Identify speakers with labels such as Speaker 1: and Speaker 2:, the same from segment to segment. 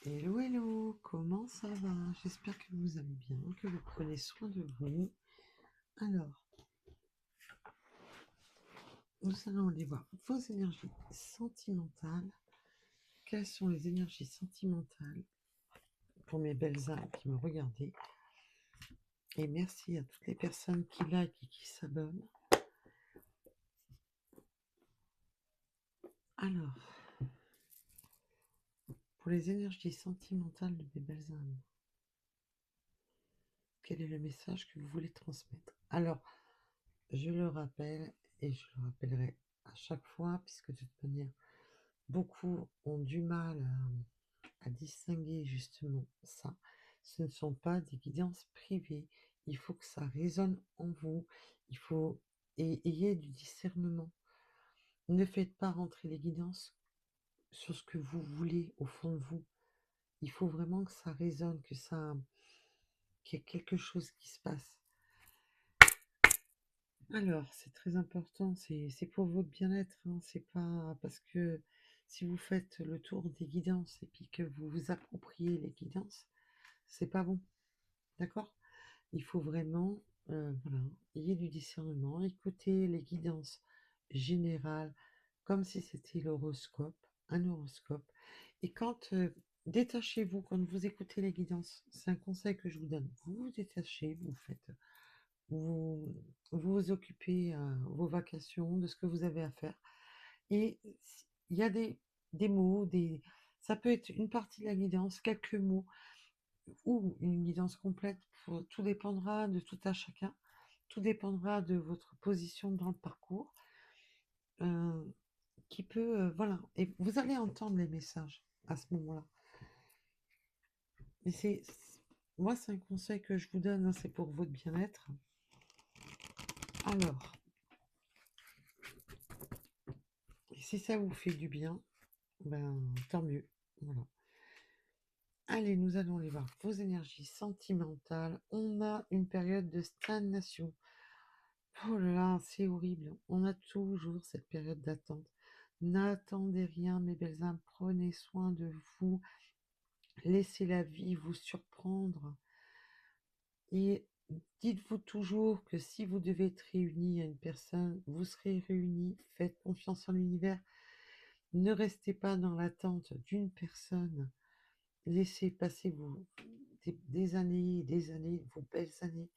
Speaker 1: Hello, hello, comment ça va? J'espère que vous allez bien, que vous prenez soin de vous. Alors, nous allons aller voir vos énergies sentimentales. Quelles sont les énergies sentimentales pour mes belles âmes qui me regardaient? Et merci à toutes les personnes qui like et qui s'abonnent. Alors, pour les énergies sentimentales de mes belles âmes, quel est le message que vous voulez transmettre? Alors, je le rappelle et je le rappellerai à chaque fois, puisque de toute manière, beaucoup ont du mal à distinguer justement ça. Ce ne sont pas des guidances privées. Il faut que ça résonne en vous. Il faut ayez du discernement. Ne faites pas rentrer les guidances sur ce que vous voulez au fond de vous. Il faut vraiment que ça résonne, qu'il y ait quelque chose qui se passe. Alors, c'est très important, c'est pour votre bien-être, hein, c'est pas parce que si vous faites le tour des guidances et puis que vous vous appropriez les guidances, c'est pas bon, d'accord? Il faut vraiment, voilà, ayez du discernement, écoutez les guidances générales comme si c'était l'horoscope, un horoscope. Et détachez-vous, quand vous écoutez les guidances, c'est un conseil que je vous donne, vous vous détachez, vous vous occupez vos vacations, de ce que vous avez à faire. Et il y a des mots, ça peut être une partie de la guidance, quelques mots, ou une guidance complète. Tout dépendra de tout à chacun. Tout dépendra de votre position dans le parcours, euh, voilà. Et vous allez entendre les messages à ce moment-là. Mais moi, c'est un conseil que je vous donne, hein, c'est pour votre bien-être. Alors, si ça vous fait du bien, ben, tant mieux. Voilà. Allez, nous allons aller voir vos énergies sentimentales. On a une période de stagnation. Oh là là, c'est horrible. On a toujours cette période d'attente. N'attendez rien, mes belles âmes. Prenez soin de vous. Laissez la vie vous surprendre. Et dites-vous toujours que si vous devez être réunis à une personne, vous serez réunis. Faites confiance en l'univers. Ne restez pas dans l'attente d'une personne. Laissez passer des années et des années, vos belles années.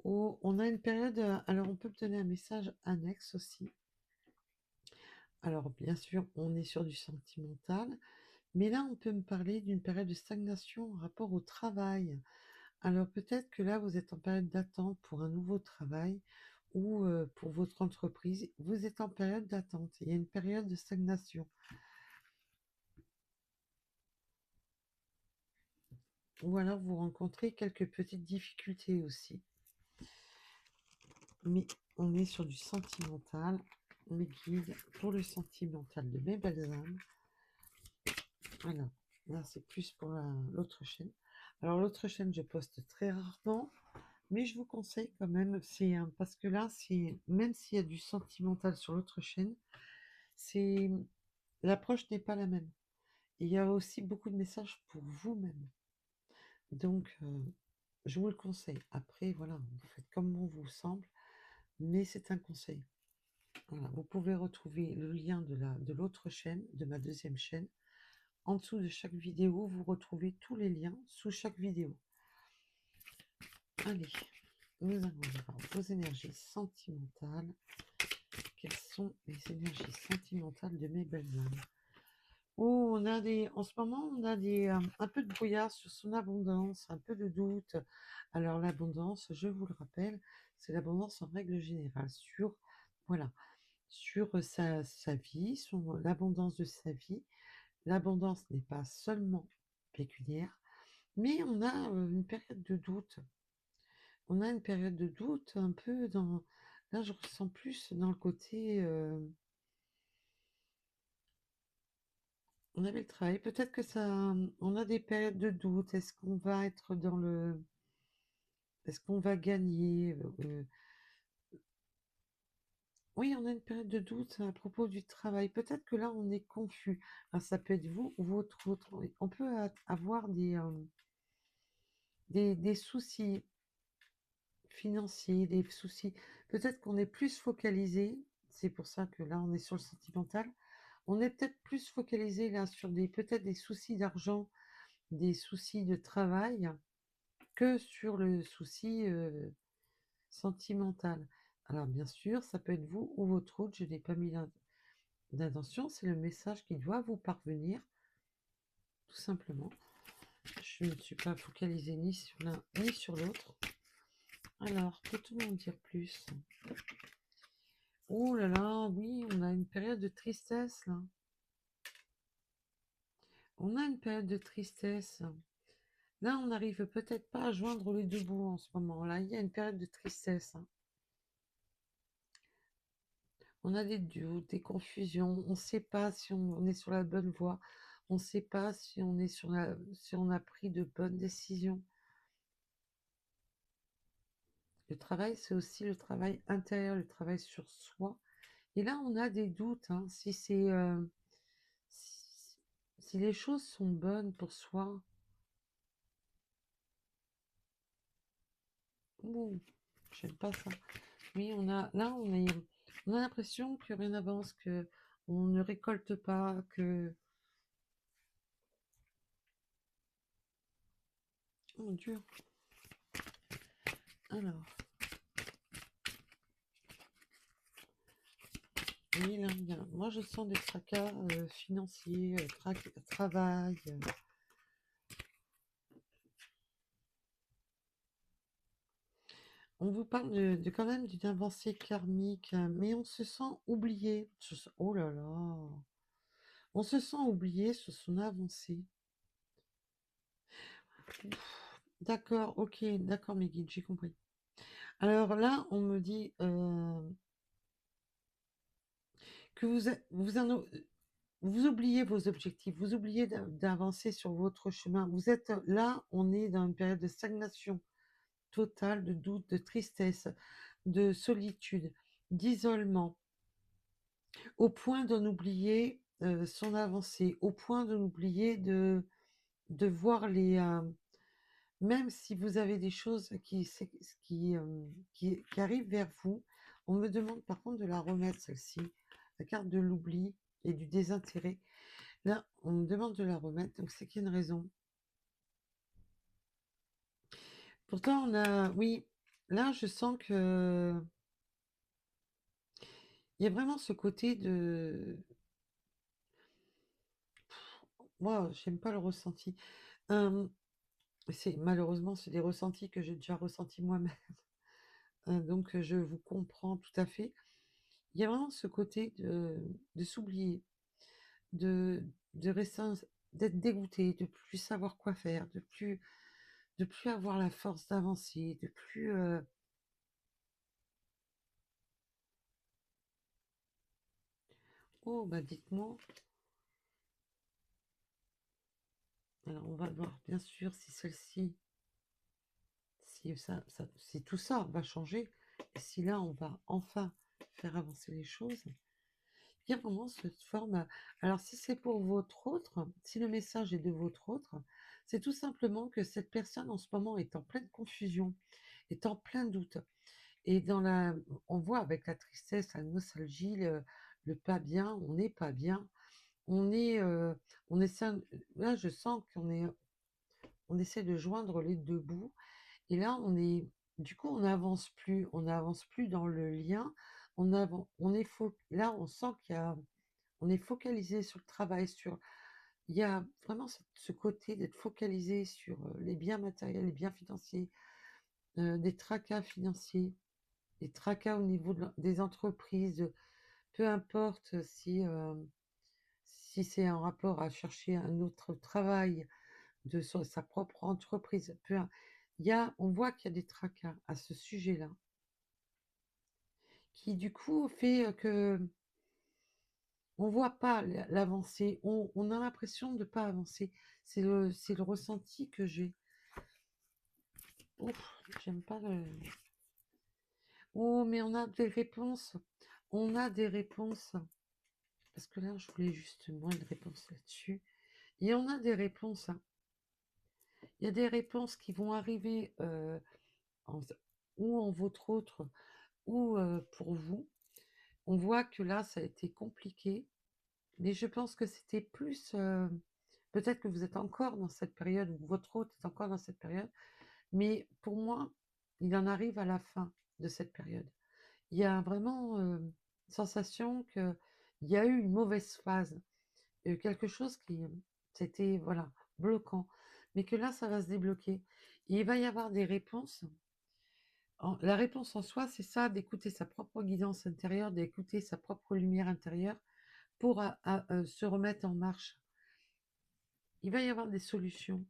Speaker 1: Oh, on a une période, alors on peut me donner un message annexe aussi. Alors bien sûr, on est sur du sentimental, mais là on peut me parler d'une période de stagnation en rapport au travail. Alors peut-être que là vous êtes en période d'attente pour un nouveau travail ou pour votre entreprise, vous êtes en période d'attente. Il y a une période de stagnation. Ou alors vous rencontrez quelques petites difficultés aussi. Mais on est sur du sentimental. Mes guides pour le sentimental de mes belles âmes. Alors, là c'est plus pour l'autre chaîne. Alors l'autre chaîne, je poste très rarement, mais je vous conseille quand même, parce que là, même s'il y a du sentimental sur l'autre chaîne, c'est l'approche n'est pas la même. Il y a aussi beaucoup de messages pour vous-même. Donc, je vous le conseille. Après, voilà, vous faites comme bon vous semble, mais c'est un conseil. Voilà, vous pouvez retrouver le lien de l'autre chaîne, de ma deuxième chaîne. En dessous de chaque vidéo, vous retrouvez tous les liens sous chaque vidéo. Allez, nous allons voir vos énergies sentimentales. Quelles sont les énergies sentimentales de mes belles âmes? Oh, en ce moment, on a un peu de brouillard sur son abondance, un peu de doute. Alors l'abondance, je vous le rappelle, c'est l'abondance en règle générale voilà, sur sa vie, l'abondance de sa vie. L'abondance n'est pas seulement pécuniaire, mais on a une période de doute. On a une période de doute un peu dans... Là, je ressens plus dans le côté... on avait le travail. Peut-être que ça... On a des périodes de doute. Est-ce qu'on va être dans le... Est-ce qu'on va gagner Oui, on a une période de doute à propos du travail. Peut-être que là, on est confus. Alors, ça peut être vous ou votre autre. Oui, on peut avoir des soucis financiers, des soucis. Peut-être qu'on est plus focalisé. C'est pour ça que là, on est sur le sentimental. On est peut-être plus focalisé là sur peut-être des soucis d'argent, des soucis de travail, que sur le souci sentimental. Alors, bien sûr, ça peut être vous ou votre autre. Je n'ai pas mis d'intention, c'est le message qui doit vous parvenir, tout simplement. Je ne suis pas focalisée ni sur l'un ni sur l'autre. Alors, peut-on en dire plus? Oh là là, oui, on a une période de tristesse là. On a une période de tristesse. Là, on n'arrive peut-être pas à joindre les deux bouts en ce moment. Là, il y a une période de tristesse, hein. On a des doutes, des confusions. On ne sait pas si on est sur la bonne voie. On ne sait pas si on est si on a pris de bonnes décisions. Le travail, c'est aussi le travail intérieur, le travail sur soi. Et là, on a des doutes, hein, si, si les choses sont bonnes pour soi. Ouh, j'aime pas ça. Oui, on a l'impression que rien n'avance, que on ne récolte pas, que oh mon Dieu. Alors, oui, là, moi je sens des tracas financiers, travail. On vous parle quand même d'une avancée karmique, mais on se sent oublié. Oh là là, on se sent oublié sur son avancée. D'accord, ok, d'accord, mes guides, j'ai compris. Alors là, on me dit que vous oubliez vos objectifs, vous oubliez d'avancer sur votre chemin. Vous êtes là, on est dans une période de stagnation totale, de doute, de tristesse, de solitude, d'isolement, au point d'en oublier son avancée, au point d'en oublier de voir même si vous avez des choses qui arrivent vers vous. On me demande par contre de la remettre, celle-ci, la carte de l'oubli et du désintérêt. Là, on me demande de la remettre, donc c'est qu'il y a une raison. Pourtant, oui, là, je sens que il y a vraiment ce côté de, moi, j'aime pas le ressenti. Euh, Malheureusement, c'est des ressentis que j'ai déjà ressentis moi-même. Donc, je vous comprends tout à fait. Il y a vraiment ce côté de s'oublier, de, de rester, d'être dégoûté, de plus savoir quoi faire, de plus avoir la force d'avancer, de plus. Oh, bah dites-moi. Alors, on va voir bien sûr si celle-ci, si tout ça va changer, et si là, on va enfin faire avancer les choses. Il y a vraiment cette forme. Alors, si c'est pour votre autre, si le message est de votre autre, c'est tout simplement que cette personne en ce moment est en pleine confusion, est en plein doute. Et on voit avec la tristesse, la nostalgie, le pas bien, on n'est pas bien. On est, on essaie, là, je sens on essaie de joindre les deux bouts. Et là, du coup, on n'avance plus dans le lien. Là, on sent on est focalisé sur le travail, il y a vraiment ce côté d'être focalisé sur les biens matériels, les biens financiers, des tracas financiers, des tracas au niveau des entreprises, peu importe si c'est en rapport à chercher un autre travail sa propre entreprise. On voit qu'il y a des tracas à ce sujet-là, qui du coup fait que on voit pas l'avancée, on a l'impression de ne pas avancer. C'est le ressenti que j'ai. Ouf, j'aime pas le. Oh, mais on a des réponses. On a des réponses, parce que là, je voulais juste moins de réponses là-dessus. Et on a des réponses, hein. Il y a des réponses qui vont arriver en- ou en votre autre ou pour vous. On voit que là, ça a été compliqué, mais je pense que c'était plus... peut-être que vous êtes encore dans cette période, ou votre hôte est encore dans cette période, mais pour moi, il en arrive à la fin de cette période. Il y a vraiment sensation qu'il y a eu une mauvaise phase, quelque chose qui, c'était, voilà, bloquant, mais que là, ça va se débloquer. Et il va y avoir des réponses. La réponse en soi, c'est ça, d'écouter sa propre guidance intérieure, d'écouter sa propre lumière intérieure pour se remettre en marche. Il va y avoir des solutions.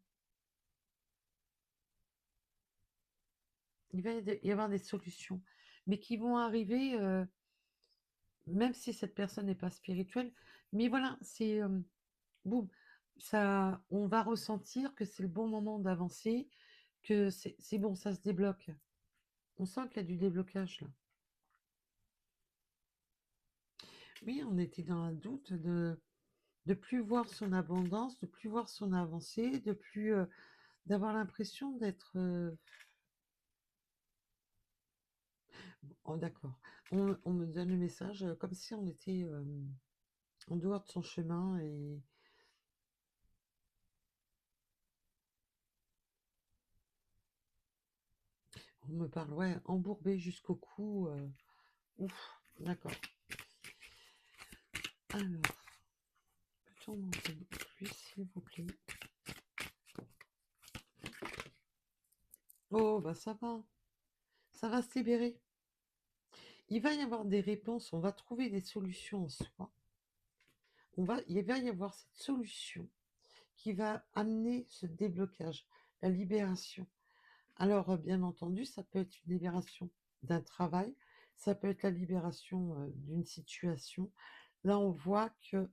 Speaker 1: Il va y avoir des solutions, mais qui vont arriver, même si cette personne n'est pas spirituelle. Mais voilà, c'est boum, ça, on va ressentir que c'est le bon moment d'avancer, que c'est bon, ça se débloque. On sent qu'il y a du déblocage là. Oui, on était dans un doute de plus voir son abondance, de plus voir son avancée, de plus d'avoir l'impression d'être. Oh, d'accord. On me donne le message comme si on était en dehors de son chemin et on me parle, ouais, embourbé jusqu'au cou. Ouf, d'accord. Alors, peut-on m'en donner plus, s'il vous plaît? Oh, bah ça va se libérer. Il va y avoir des réponses, on va trouver des solutions en soi. Il va y avoir cette solution qui va amener ce déblocage, la libération. Alors, bien entendu, ça peut être une libération d'un travail, ça peut être la libération d'une situation. Là, on voit qu'il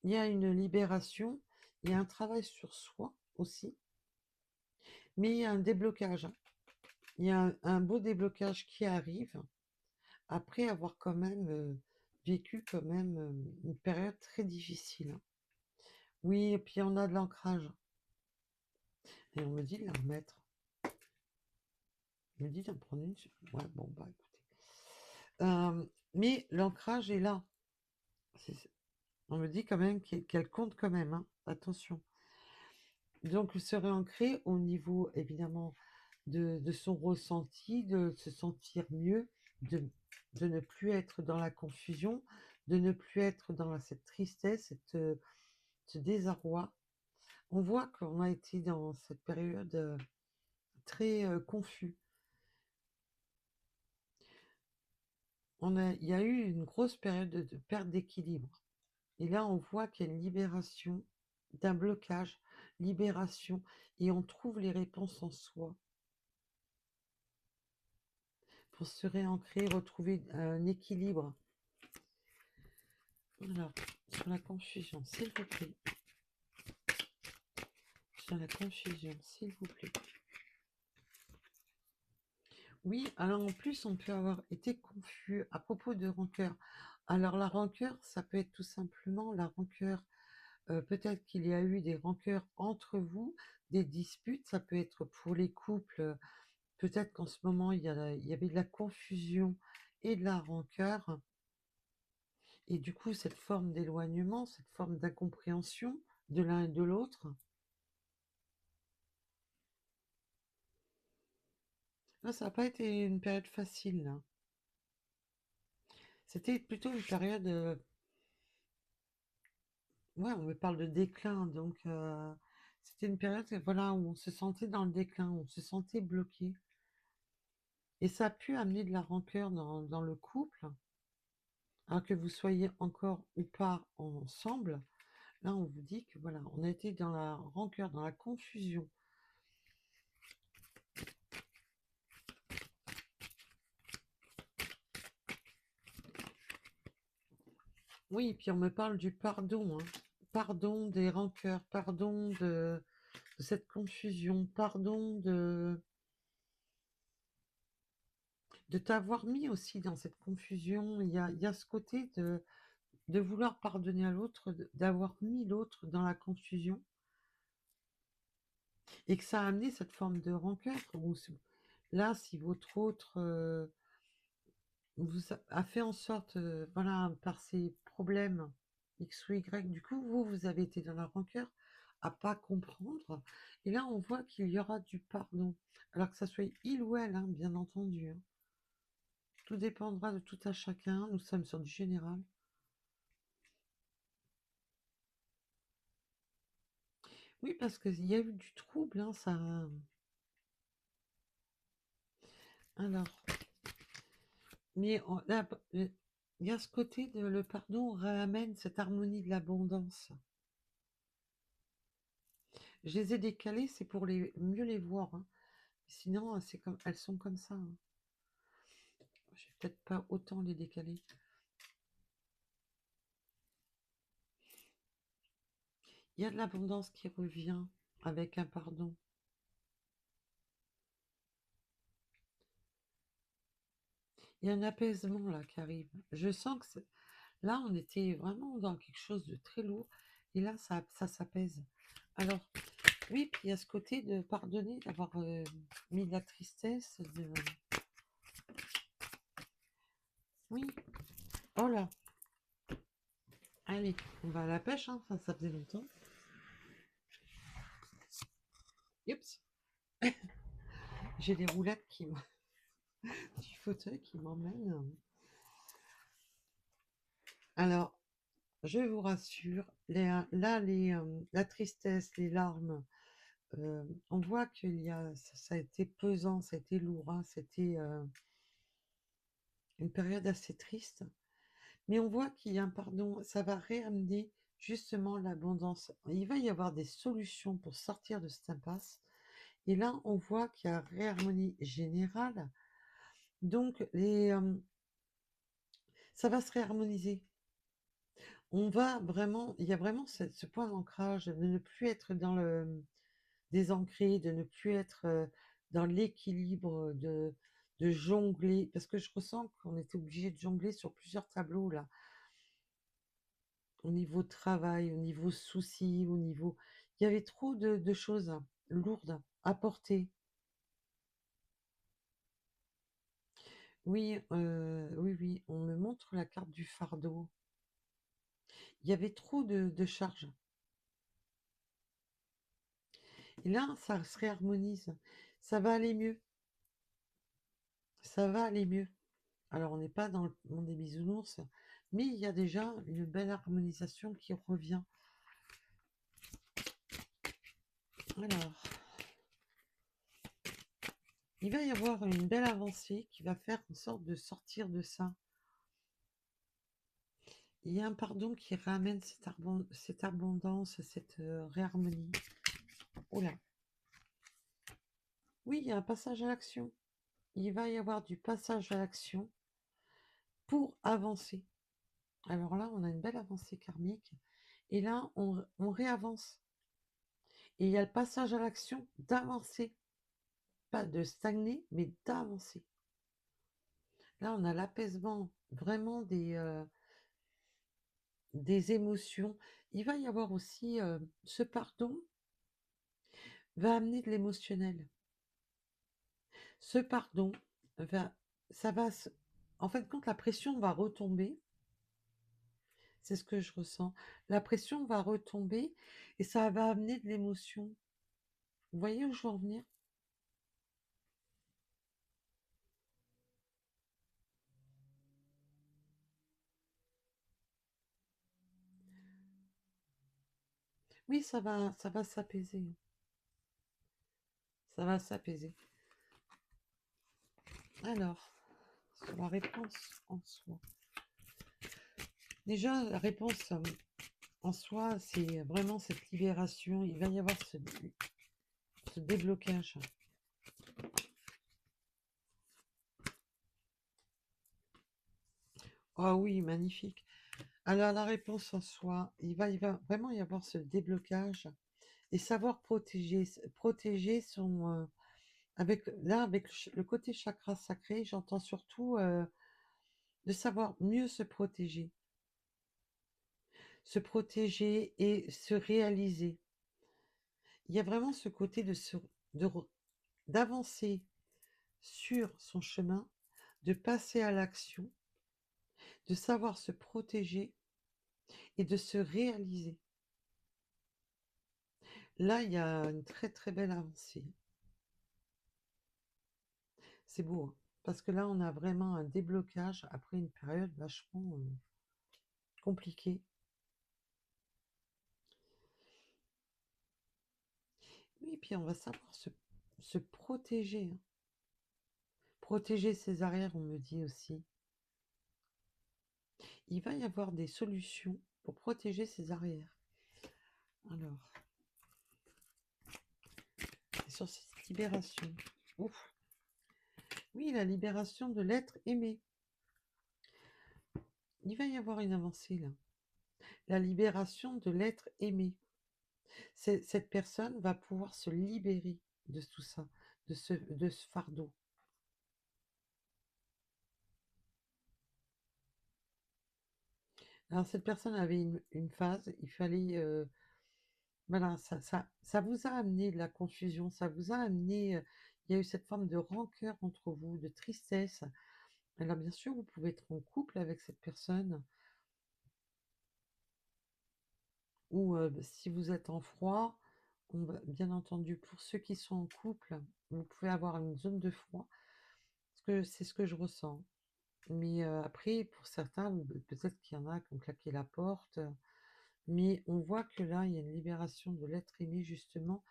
Speaker 1: y a une libération, il y a un travail sur soi aussi, mais il y a un déblocage. Il y a un beau déblocage qui arrive après avoir quand même vécu quand même une période très difficile, hein. Oui, et puis on a de l'ancrage. Et on me dit de la remettre. On me dit d'en prendre une. Ouais, bon, bah écoutez. Mais l'ancrage est là. On me dit quand même qu'elle compte quand même, hein. Attention. Donc, se réancrer au niveau, évidemment, de son ressenti, de se sentir mieux, de ne plus être dans la confusion, de ne plus être dans cette tristesse, ce désarroi. On voit qu'on a été dans cette période très confus. Il y a eu une grosse période de perte d'équilibre. Et là, on voit qu'il y a une libération d'un blocage, libération, et on trouve les réponses en soi pour se réancrer, retrouver un équilibre. Alors, sur la confusion, s'il vous plaît. Sur la confusion, s'il vous plaît. Oui, alors en plus, on peut avoir été confus à propos de rancœur. Alors, la rancœur, ça peut être tout simplement la rancœur. Peut-être qu'il y a eu des rancœurs entre vous, des disputes. Ça peut être pour les couples. Peut-être qu'en ce moment, il y avait de la confusion et de la rancœur. Et du coup, cette forme d'éloignement, cette forme d'incompréhension de l'un et de l'autre. Là, ça n'a pas été une période facile, là. C'était plutôt une période... ouais, on me parle de déclin, donc c'était une période voilà, où on se sentait dans le déclin, où on se sentait bloqué. Et ça a pu amener de la rancœur dans le couple, alors que vous soyez encore ou pas ensemble. Là, on vous dit que voilà, on a été dans la rancœur, dans la confusion. Oui, et puis on me parle du pardon, hein. Pardon des rancœurs, pardon de cette confusion, pardon de t'avoir mis aussi dans cette confusion. Il y a ce côté de vouloir pardonner à l'autre, d'avoir mis l'autre dans la confusion, et que ça a amené cette forme de rancœur. Là, si votre autre a fait en sorte, voilà, par ses problèmes X ou Y, du coup, vous avez été dans la rancœur, à pas comprendre. Et là, on voit qu'il y aura du pardon. Alors que ça soit il ou elle, hein, bien entendu, hein. Tout dépendra de tout à chacun. Nous sommes sur du général. Oui, parce qu'il y a eu du trouble, hein, ça. Alors, mais là, il y a ce côté de le pardon ramène cette harmonie de l'abondance. Je les ai décalées, c'est pour mieux les voir, hein. Sinon, c'est comme elles sont comme ça, hein. Je vais peut-être pas autant les décaler. Il y a de l'abondance qui revient avec un pardon. Il y a un apaisement là qui arrive. Je sens que là, on était vraiment dans quelque chose de très lourd. Et là, ça s'apaise. Alors, oui, puis il y a ce côté de pardonner, d'avoir mis de la tristesse. Oui. Oh là. Allez, on va à la pêche, hein. Ça faisait longtemps. Oups. J'ai des roulettes du fauteuil qui m'emmènent. Alors, je vous rassure, la tristesse, les larmes, on voit ça a été pesant, ça a été lourd, hein, c'était une période assez triste, mais on voit qu'il y a un pardon, ça va réamener justement l'abondance. Il va y avoir des solutions pour sortir de cette impasse, et là, on voit qu'il y a réharmonie générale, donc ça va se réharmoniser. Il y a vraiment ce point d'ancrage, de ne plus être dans le désancré, de ne plus être dans l'équilibre, de jongler, parce que je ressens qu'on était obligé de jongler sur plusieurs tableaux là, au niveau travail, au niveau soucis, au niveau... Il y avait trop de choses lourdes à porter. Oui, oui, oui, on me montre la carte du fardeau. Il y avait trop de charges. Et là, ça se réharmonise. Ça va aller mieux. Ça va aller mieux. Alors, on n'est pas dans le monde des bisounours, mais il y a déjà une belle harmonisation qui revient. Alors, il va y avoir une belle avancée qui va faire en sorte de sortir de ça. Il y a un pardon qui ramène cette abondance, cette réharmonie. Oh là. Oui, il y a un passage à l'action. Il va y avoir du passage à l'action pour avancer. Alors là, on a une belle avancée karmique. Et là, on réavance. Et il y a le passage à l'action d'avancer. Pas de stagner, mais d'avancer. Là, on a l'apaisement vraiment des émotions. Il va y avoir aussi ce pardon va amener de l'émotionnel. Ce pardon va, ça va, en fait, quand la pression va retomber, c'est ce que je ressens. La pression va retomber et ça va amener de l'émotion. Vous voyez où je veux en venir? Oui, ça va s'apaiser. Ça va s'apaiser. Alors, sur la réponse en soi. Déjà, la réponse en soi, c'est vraiment cette libération. Il va y avoir ce déblocage. Ah oui, magnifique. Alors, la réponse en soi, il va vraiment y avoir ce déblocage et savoir protéger son, Avec là, avec le côté chakra sacré, j'entends surtout, de savoir mieux se protéger et se réaliser. Il y a vraiment ce côté de re d'avancer sur son chemin, de passer à l'action, de savoir se protéger et de se réaliser. Là, il y a une très, très belle avancée. C'est beau, hein, parce que là, on a vraiment un déblocage après une période vachement, compliquée. Oui, puis on va savoir se protéger, hein. Protéger ses arrières, on me dit aussi. Il va y avoir des solutions pour protéger ses arrières. Alors, sur cette libération. Ouf. Oui, la libération de l'être aimé. Il va y avoir une avancée là. La libération de l'être aimé. Cette personne va pouvoir se libérer de tout ça, de ce fardeau. Alors, cette personne avait une phase, il fallait, voilà, ça vous a amené de la confusion, ça vous a amené, il y a eu cette forme de rancœur entre vous, de tristesse. Alors bien sûr, vous pouvez être en couple avec cette personne, ou si vous êtes en froid, bien entendu, pour ceux qui sont en couple, vous pouvez avoir une zone de froid, parce que c'est ce que je ressens. Mais après, pour certains, peut-être qu'il y en a qui ont claqué la porte, mais on voit que là, il y a une libération de l'être aimé, justement.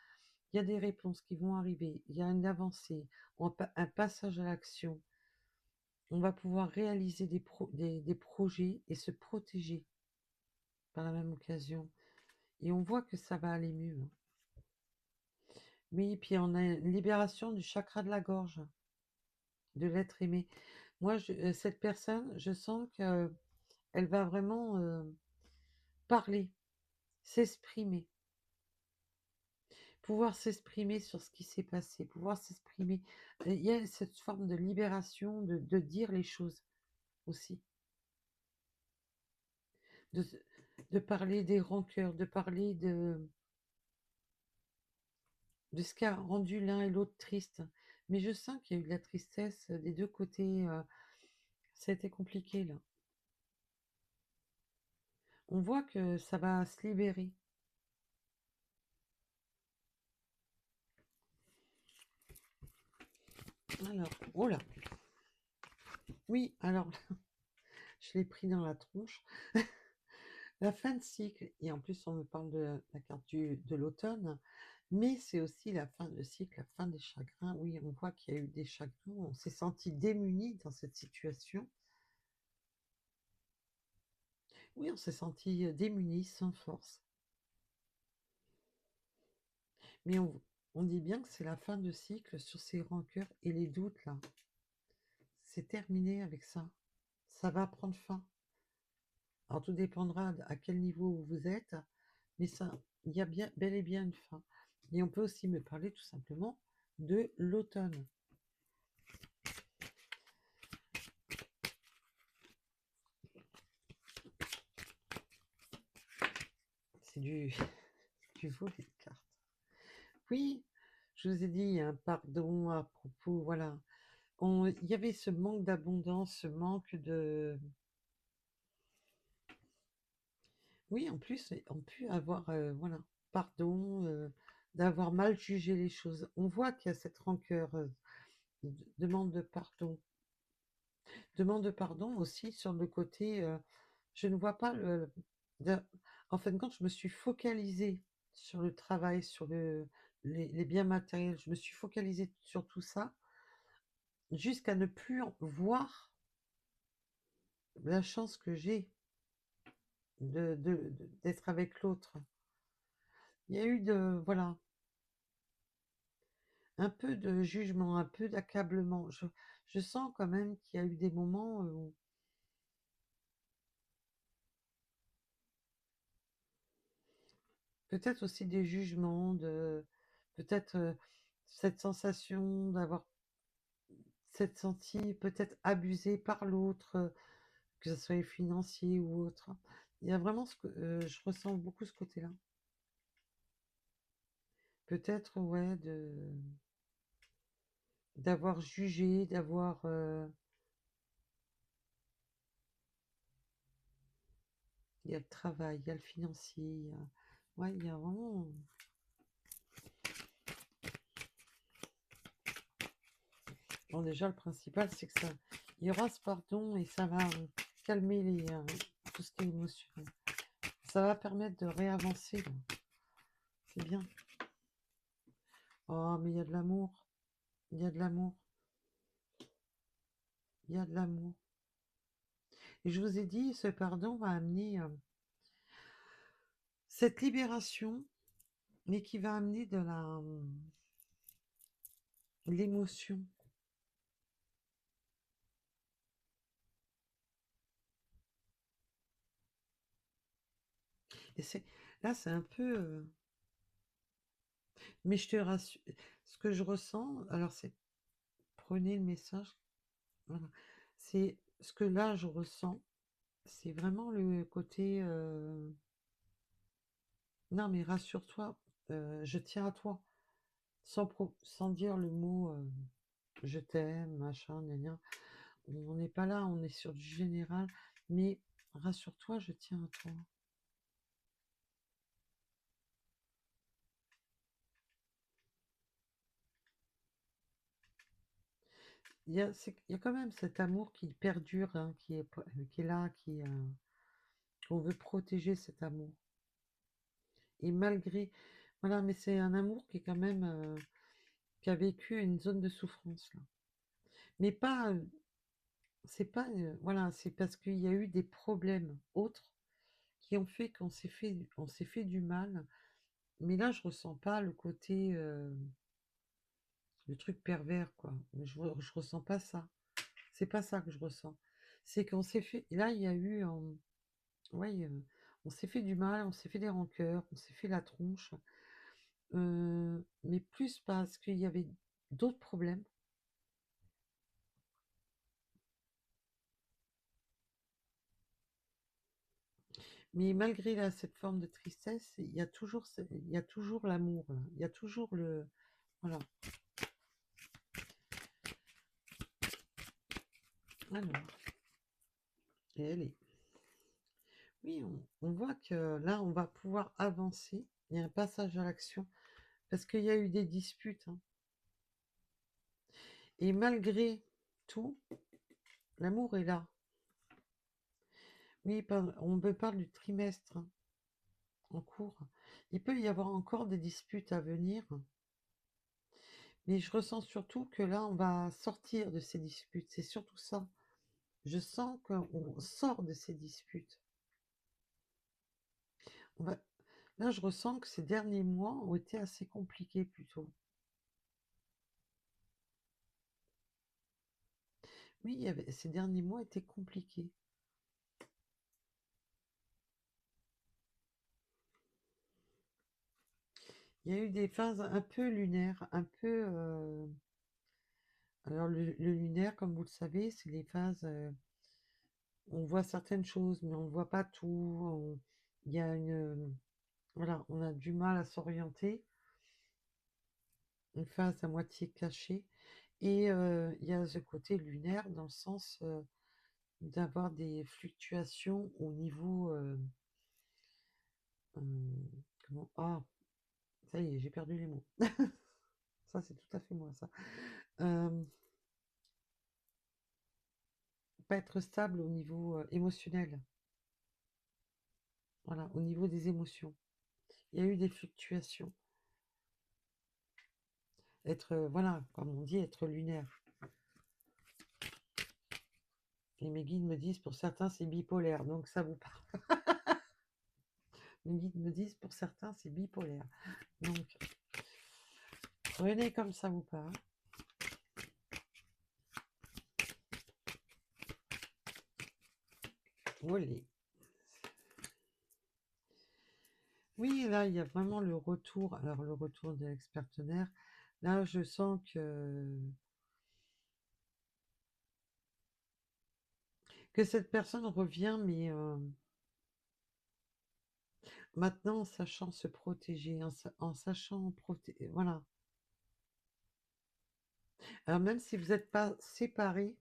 Speaker 1: Il y a des réponses qui vont arriver, il y a une avancée, un passage à l'action. On va pouvoir réaliser des projets et se protéger par la même occasion. Et on voit que ça va aller mieux, hein. Oui, puis on a une libération du chakra de la gorge, de l'être aimé. Moi, cette personne, je sens qu'elle va vraiment parler, s'exprimer, pouvoir s'exprimer sur ce qui s'est passé, pouvoir s'exprimer. Il y a cette forme de libération, de dire les choses aussi, de, de parler des rancœurs, de parler de ce qui a rendu l'un et l'autre triste. Mais je sens qu'il y a eu de la tristesse des deux côtés. Ça a été compliqué là. On voit que ça va se libérer. Alors, oh là, oui, alors, je l'ai pris dans la tronche. La fin de cycle, et en plus on me parle de la carte de l'automne, mais c'est aussi la fin de cycle, la fin des chagrins. Oui, on voit qu'il y a eu des chagrins, on s'est senti démunis dans cette situation. Oui, on s'est senti démunis, sans force. Mais on dit bien que c'est la fin de cycle sur ces rancœurs et les doutes là. C'est terminé avec ça. Ça va prendre fin. Alors tout dépendra à quel niveau vous êtes, mais ça, il y a bien, bel et bien une fin. Et on peut aussi me parler tout simplement de l'automne. C'est du veau des cartes. Oui, je vous ai dit un pardon à propos, voilà. Il y avait ce manque d'abondance, ce manque de... Oui, en plus, on peut avoir, voilà, pardon, d'avoir mal jugé les choses. On voit qu'il y a cette rancœur, demande de pardon. Demande de pardon aussi sur le côté, je ne vois pas de en fin de compte, je me suis focalisée sur le travail, sur les biens matériels. Je me suis focalisée sur tout ça, jusqu'à ne plus en voir la chance que j'ai d'être avec l'autre. Il y a eu voilà, un peu de jugement, un peu d'accablement. Je sens quand même qu'il y a eu des moments où peut-être aussi des jugements, peut-être, cette sensation d'avoir s'être senti peut-être abusé par l'autre, que ce soit financier ou autre. Il y a vraiment je ressens beaucoup ce côté-là. Peut-être, ouais, d'avoir jugé, il y a le travail, il y a le financier, ouais, il y a vraiment. Bon, déjà, le principal, c'est que ça, il y aura ce pardon et ça va calmer tout ce qui est émotion. Ça va permettre de réavancer, là. C'est bien. Oh, mais il y a de l'amour. Il y a de l'amour. Il y a de l'amour. Et je vous ai dit, ce pardon va amener cette libération, mais qui va amener l'émotion. Et là, c'est un peu. Mais je te rassure, ce que je ressens, alors c'est prenez le message. Voilà. C'est ce que là je ressens, c'est vraiment le côté. Non, mais rassure-toi, je tiens à toi, sans dire le mot je t'aime, machin, gna gna. On n'est pas là, on est sur du général, mais rassure-toi, je tiens à toi. Il y a quand même cet amour qui perdure, hein, qui est là, qu'on veut protéger cet amour. Et malgré, voilà, mais c'est un amour qui est quand même, qui a vécu une zone de souffrance, là. Mais pas, c'est pas, voilà, c'est parce qu'il y a eu des problèmes autres qui ont fait on s'est fait du mal. Mais là, je ressens pas le côté, le truc pervers, quoi. Je ressens pas ça. C'est pas ça que je ressens. C'est qu'on s'est fait, là, il y a eu, ouais, on s'est fait du mal, on s'est fait des rancœurs, on s'est fait la tronche. Mais plus parce qu'il y avait d'autres problèmes. Mais malgré là, cette forme de tristesse, il y a toujours l'amour, là. Il y a toujours le, voilà. Alors, et elle est. Oui, on voit que là, on va pouvoir avancer. Il y a un passage à l'action parce qu'il y a eu des disputes, hein. Et malgré tout, l'amour est là. Oui, on me parle du trimestre, hein, en cours. Il peut y avoir encore des disputes à venir, mais je ressens surtout que là, on va sortir de ces disputes. C'est surtout ça. Je sens qu'on sort de ces disputes. On va... Là, je ressens que ces derniers mois ont été assez compliqués plutôt. Oui, ces derniers mois étaient compliqués. Il y a eu des phases un peu lunaires, un peu. Alors, le lunaire, comme vous le savez, c'est les phases. On voit certaines choses, mais on ne voit pas tout. Il y a une. Voilà, on a du mal à s'orienter. Une phase à moitié cachée. Et il y a ce côté lunaire dans le sens d'avoir des fluctuations au niveau. Comment. Ah, ça y est, j'ai perdu les mots. Ça, c'est tout à fait moi, ça. Euh, Pas être stable au niveau émotionnel. Voilà, au niveau des émotions. Il y a eu des fluctuations. Être, voilà, comme on dit, être lunaire. Et mes guides me disent, pour certains, c'est bipolaire, donc ça vous parle. Mes guides me disent, pour certains, c'est bipolaire. Donc, prenez comme ça vous parle. Olé. Oui, là, il y a vraiment le retour. Alors, le retour de l'ex-partenaire. Là, je sens que cette personne revient, mais maintenant en sachant se protéger, en sachant protéger. Voilà. Alors même si vous n'êtes pas séparés,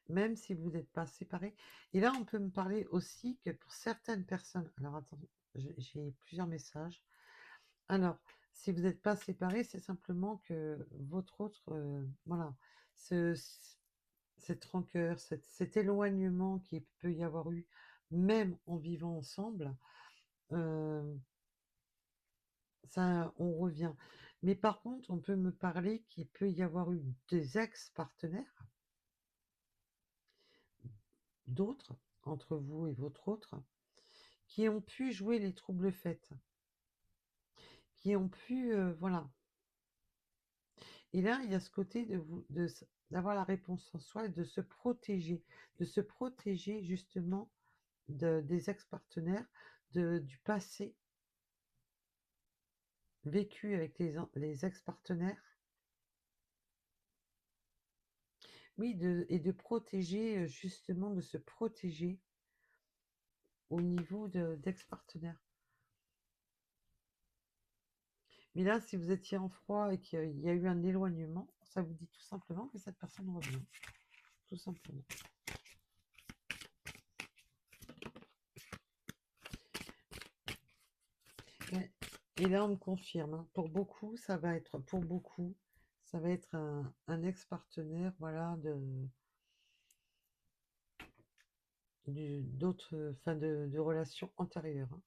Speaker 1: même si vous n'êtes pas séparés, et là on peut me parler aussi que pour certaines personnes, alors attends, j'ai plusieurs messages. Alors, si vous n'êtes pas séparés, c'est simplement que votre autre, voilà, ce, cette rancœur, cet éloignement qui peut y avoir eu, même en vivant ensemble, euh, ça, on revient. Mais par contre, on peut me parler qu'il peut y avoir eu des ex-partenaires, d'autres, entre vous et votre autre, qui ont pu jouer les troubles faits, qui ont pu, voilà. Et là, il y a ce côté de vous, d'avoir la réponse en soi et de se protéger justement des ex-partenaires, du passé vécu avec les ex-partenaires. Oui, et de protéger, justement, de se protéger au niveau d'ex-partenaires. Mais là, si vous étiez en froid et qu'il y a eu un éloignement, ça vous dit tout simplement que cette personne revient. Tout simplement. Et là, on me confirme, hein, pour beaucoup, ça va être un ex-partenaire, voilà, d'autres, enfin, de relations antérieures, hein,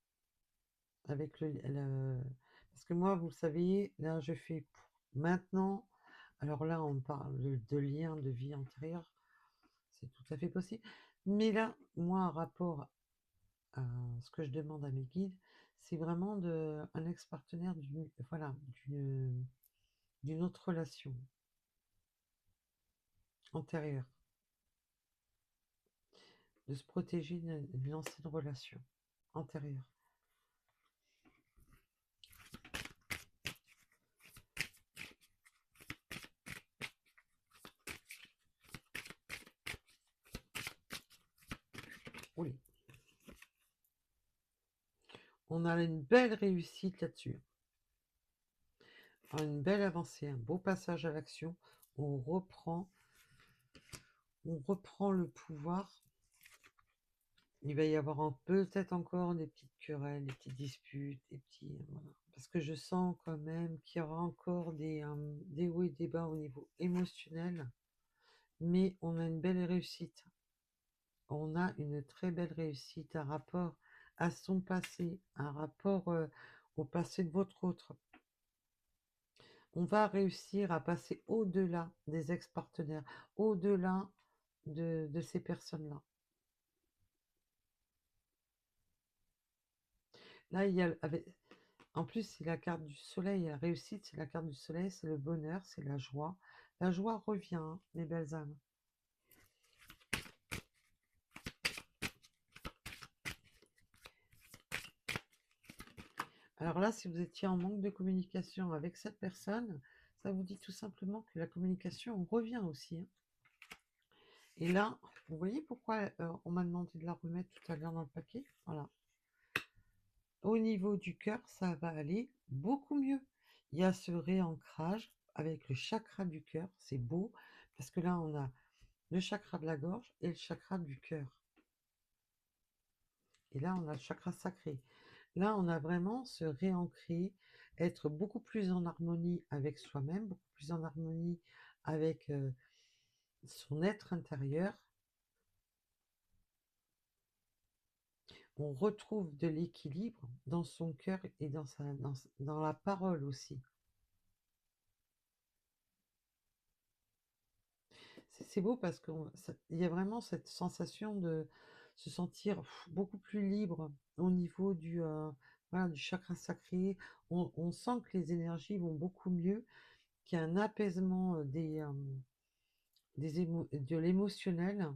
Speaker 1: avec parce que moi, vous savez, là, je fais maintenant, alors là, on parle de liens de vie antérieure, c'est tout à fait possible, mais là, moi, un rapport à ce que je demande à mes guides, c'est vraiment un ex-partenaire voilà, d'une autre relation antérieure, de se protéger d'une ancienne relation antérieure. Oui, on a une belle réussite là-dessus, une belle avancée, un beau passage à l'action. On reprend, on reprend le pouvoir. Il va y avoir peut-être encore des petites querelles, des petites disputes, voilà. Parce que je sens quand même qu'il y aura encore des hauts et des bas au niveau émotionnel, mais on a une belle réussite. On a une très belle réussite, un rapport à son passé, un rapport au passé de votre autre. On va réussir à passer au-delà des ex-partenaires, au-delà de ces personnes-là. Là, en plus, c'est la carte du soleil, la réussite, c'est la carte du soleil, c'est le bonheur, c'est la joie. La joie revient, hein, mes belles âmes. Alors là, si vous étiez en manque de communication avec cette personne, ça vous dit tout simplement que la communication revient aussi, hein. Et là, vous voyez pourquoi on m'a demandé de la remettre tout à l'heure dans le paquet? Voilà. Au niveau du cœur, ça va aller beaucoup mieux. Il y a ce réancrage avec le chakra du cœur. C'est beau parce que là, on a le chakra de la gorge et le chakra du cœur. Et là, on a le chakra sacré. Là, on a vraiment se réancrer, être beaucoup plus en harmonie avec soi-même, beaucoup plus en harmonie avec son être intérieur. On retrouve de l'équilibre dans son cœur et dans la parole aussi. C'est beau parce qu'il y a vraiment cette sensation de se sentir beaucoup plus libre au niveau voilà, du chakra sacré. On sent que les énergies vont beaucoup mieux, qu'il y a un apaisement de l'émotionnel.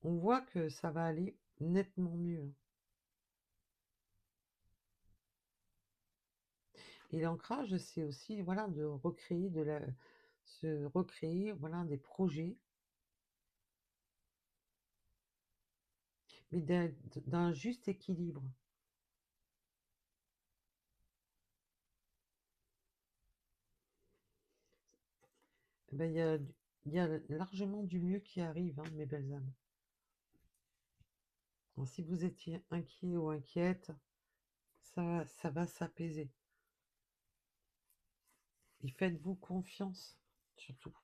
Speaker 1: On voit que ça va aller nettement mieux. Et l'ancrage, c'est aussi, voilà, de recréer se recréer, voilà, des projets, mais d'un juste équilibre. Eh ben, il y a largement du mieux qui arrive, hein, mes belles âmes. Alors, si vous étiez inquiet ou inquiète, ça va s'apaiser. Et faites-vous confiance, surtout.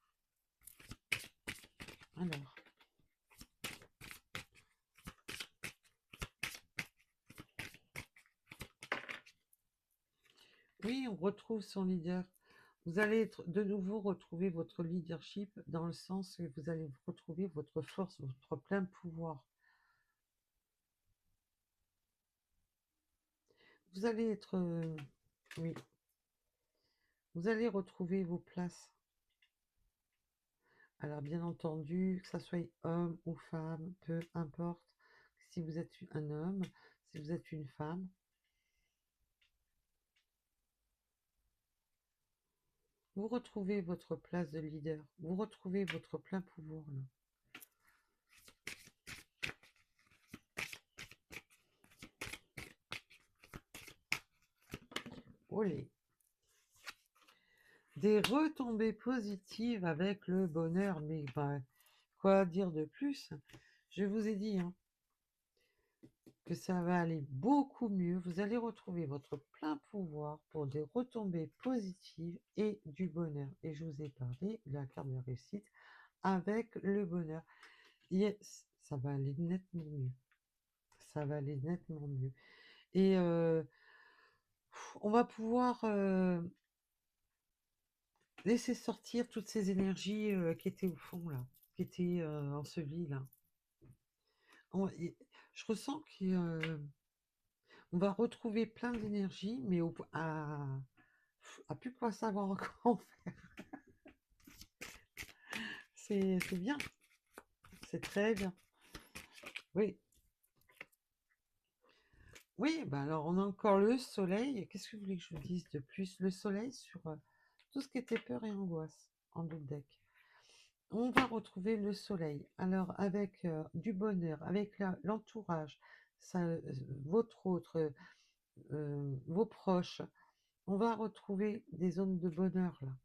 Speaker 1: Alors, oui, on retrouve son leader. Vous allez de nouveau retrouver votre leadership dans le sens que vous allez retrouver votre force, votre plein pouvoir. Vous allez être, oui, vous allez retrouver vos places. Alors, bien entendu, que ça soit homme ou femme, peu importe. Si vous êtes un homme, si vous êtes une femme, vous retrouvez votre place de leader. Vous retrouvez votre plein pouvoir là. Olé. Des retombées positives avec le bonheur. Mais bah, quoi dire de plus? Je vous ai dit hein, que ça va aller beaucoup mieux. Vous allez retrouver votre plein pouvoir pour des retombées positives et du bonheur. Et je vous ai parlé de la carte de réussite avec le bonheur. Yes, ça va aller nettement mieux. Ça va aller nettement mieux. Et on va pouvoir laisser sortir toutes ces énergies qui étaient au fond, là, qui étaient ensevelies, là. Je ressens qu'on va retrouver plein d'énergie, mais à plus quoi savoir encore. C'est bien, c'est très bien. Oui, oui, bah alors on a encore le soleil. Qu'est-ce que vous voulez que je vous dise de plus? Le soleil sur tout ce qui était peur et angoisse en double deck. On va retrouver le soleil. Alors avec du bonheur, avec l'entourage, votre autre, vos proches, on va retrouver des zones de bonheur là.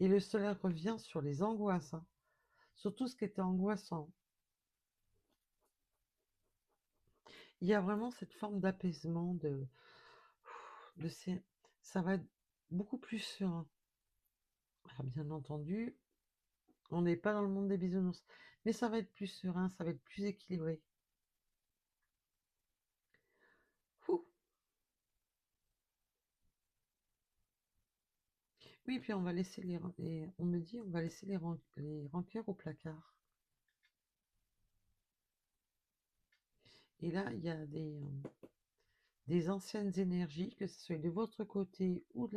Speaker 1: Et le soleil revient sur les angoisses, hein, sur tout ce qui était angoissant. Il y a vraiment cette forme d'apaisement, de ces, ça va être beaucoup plus serein. Alors, bien entendu, on n'est pas dans le monde des bisounours, mais ça va être plus serein, ça va être plus équilibré. Ouh. Oui, puis on va laisser on me dit, on va laisser les rancœurs au placard. Et là, il y a des anciennes énergies, que ce soit de votre côté ou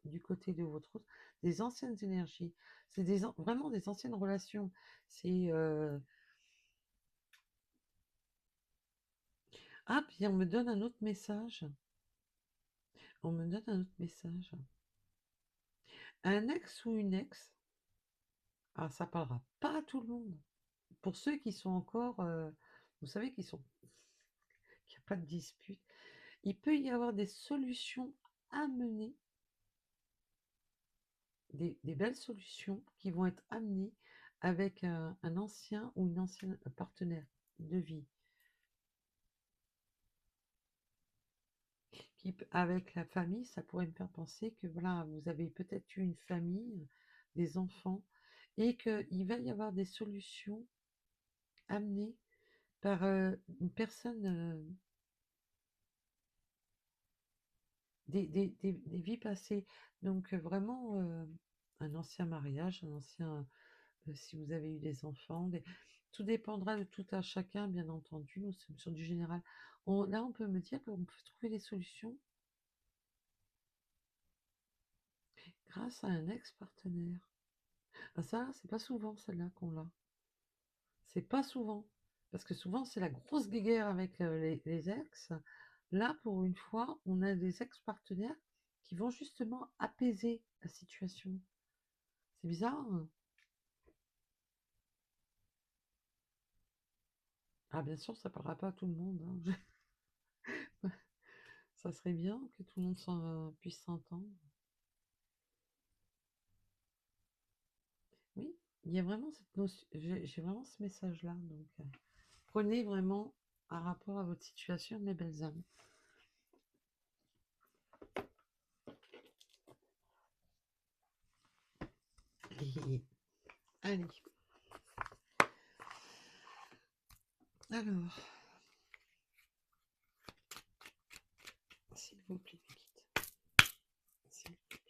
Speaker 1: du côté de votre autre, des anciennes énergies. C'est vraiment des anciennes relations. C'est ah, puis on me donne un autre message. On me donne un autre message. Un ex ou une ex, ah, ça parlera pas à tout le monde. Pour ceux qui sont encore, vous savez, qu'il n'y a pas de dispute, il peut y avoir des solutions à mener, des belles solutions qui vont être amenées avec un ancien ou une ancienne partenaire de vie. Avec la famille, ça pourrait me faire penser que voilà, vous avez peut-être eu une famille, des enfants, et qu'il va y avoir des solutions amenées par une personne, des vies passées. Donc vraiment, un ancien mariage, un ancien, si vous avez eu des enfants, tout dépendra de tout à chacun, bien entendu. Nous sommes sur du général. Là, on peut me dire qu'on peut trouver des solutions grâce à un ex-partenaire. Ah, ça, c'est pas souvent celle-là qu'on l'a. C'est pas souvent. Parce que souvent, c'est la grosse guéguerre avec les ex. Là, pour une fois, on a des ex-partenaires qui vont justement apaiser la situation. C'est bizarre, hein. Ah, bien sûr, ça parlera pas à tout le monde, hein. Ça serait bien que tout le monde puisse s'entendre. Oui, il y a vraiment cette notion, j'ai vraiment ce message-là. Donc, prenez vraiment un rapport à votre situation, mes belles âmes. Allez, alors, s'il vous plaît, mes guides, s'il vous plaît.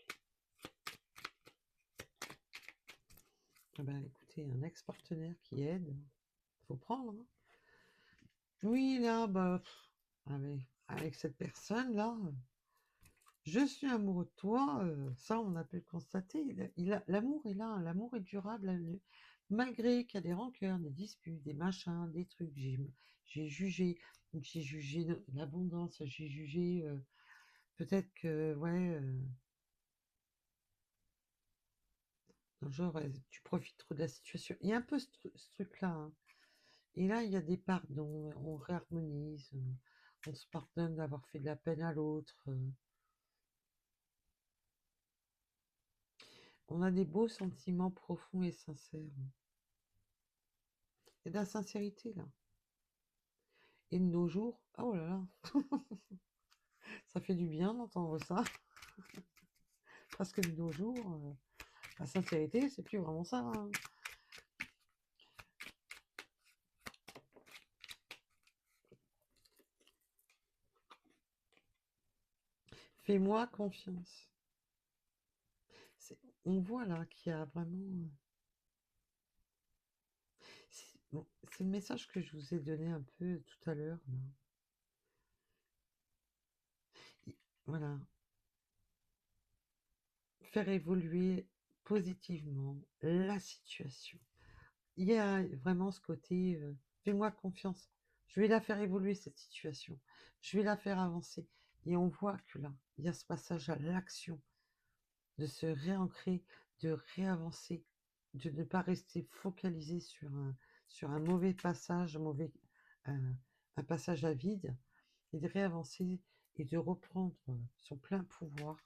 Speaker 1: Ah ben, écoutez, un ex-partenaire qui aide, faut prendre, hein. Oui, là, bah, avec cette personne-là, je suis amoureux de toi, ça, on a pu le constater. L'amour est là, hein, l'amour est durable, malgré qu'il y a des rancœurs, des disputes, des machins, des trucs. J'ai jugé, l'abondance, j'ai jugé, peut-être que, ouais, genre, tu profites trop de la situation. Il y a un peu ce truc-là, hein. Et là, il y a des pardons, on réharmonise, on se pardonne d'avoir fait de la peine à l'autre. On a des beaux sentiments profonds et sincères. Et de la sincérité, là. Et de nos jours, oh là là, ça fait du bien d'entendre ça. Parce que de nos jours, la sincérité, c'est plus vraiment ça, hein. Fais-moi confiance. On voit là qu'il y a vraiment. Bon, c'est le message que je vous ai donné un peu tout à l'heure, là. Voilà. Faire évoluer positivement la situation. Il y a vraiment ce côté, fais-moi confiance. Je vais la faire évoluer cette situation. Je vais la faire avancer. Et on voit que là, il y a ce passage à l'action, de se réancrer, de réavancer, de ne pas rester focalisé sur un mauvais passage, un passage à vide, et de réavancer et de reprendre son plein pouvoir.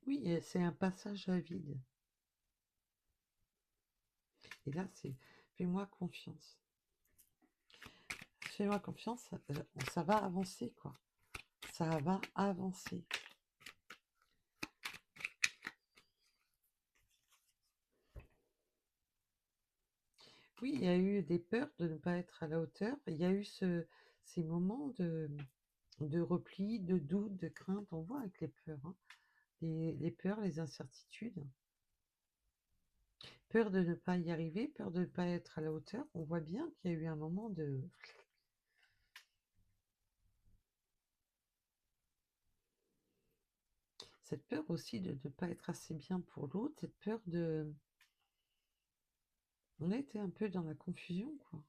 Speaker 1: Oui, c'est un passage à vide. Et là, c'est fais-moi confiance. Fais-moi confiance, ça va avancer, quoi. Ça va avancer. Oui, il y a eu des peurs de ne pas être à la hauteur. Il y a eu ces moments de repli, de doute, de crainte. On voit avec les peurs, hein. Les peurs, les incertitudes. Peur de ne pas y arriver, peur de ne pas être à la hauteur. On voit bien qu'il y a eu un moment de... Cette peur aussi de ne pas être assez bien pour l'autre, cette peur de... On a été un peu dans la confusion, quoi.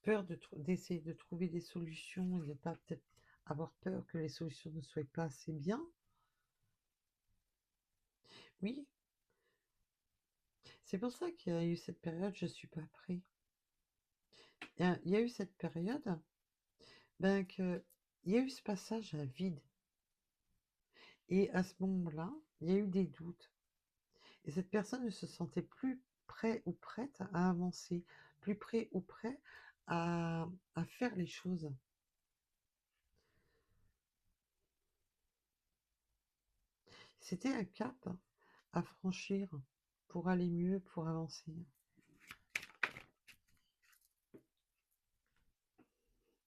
Speaker 1: Peur d'essayer de trouver des solutions et de pas peut-être avoir peur que les solutions ne soient pas assez bien. Oui, c'est pour ça qu'il y a eu cette période, je suis pas prêt. Il y a eu cette période, il y a eu ce passage à vide. Et à ce moment-là, il y a eu des doutes. Et cette personne ne se sentait plus prêt ou prête à avancer, plus prêt ou prêt à faire les choses. C'était un cap à franchir pour aller mieux, pour avancer.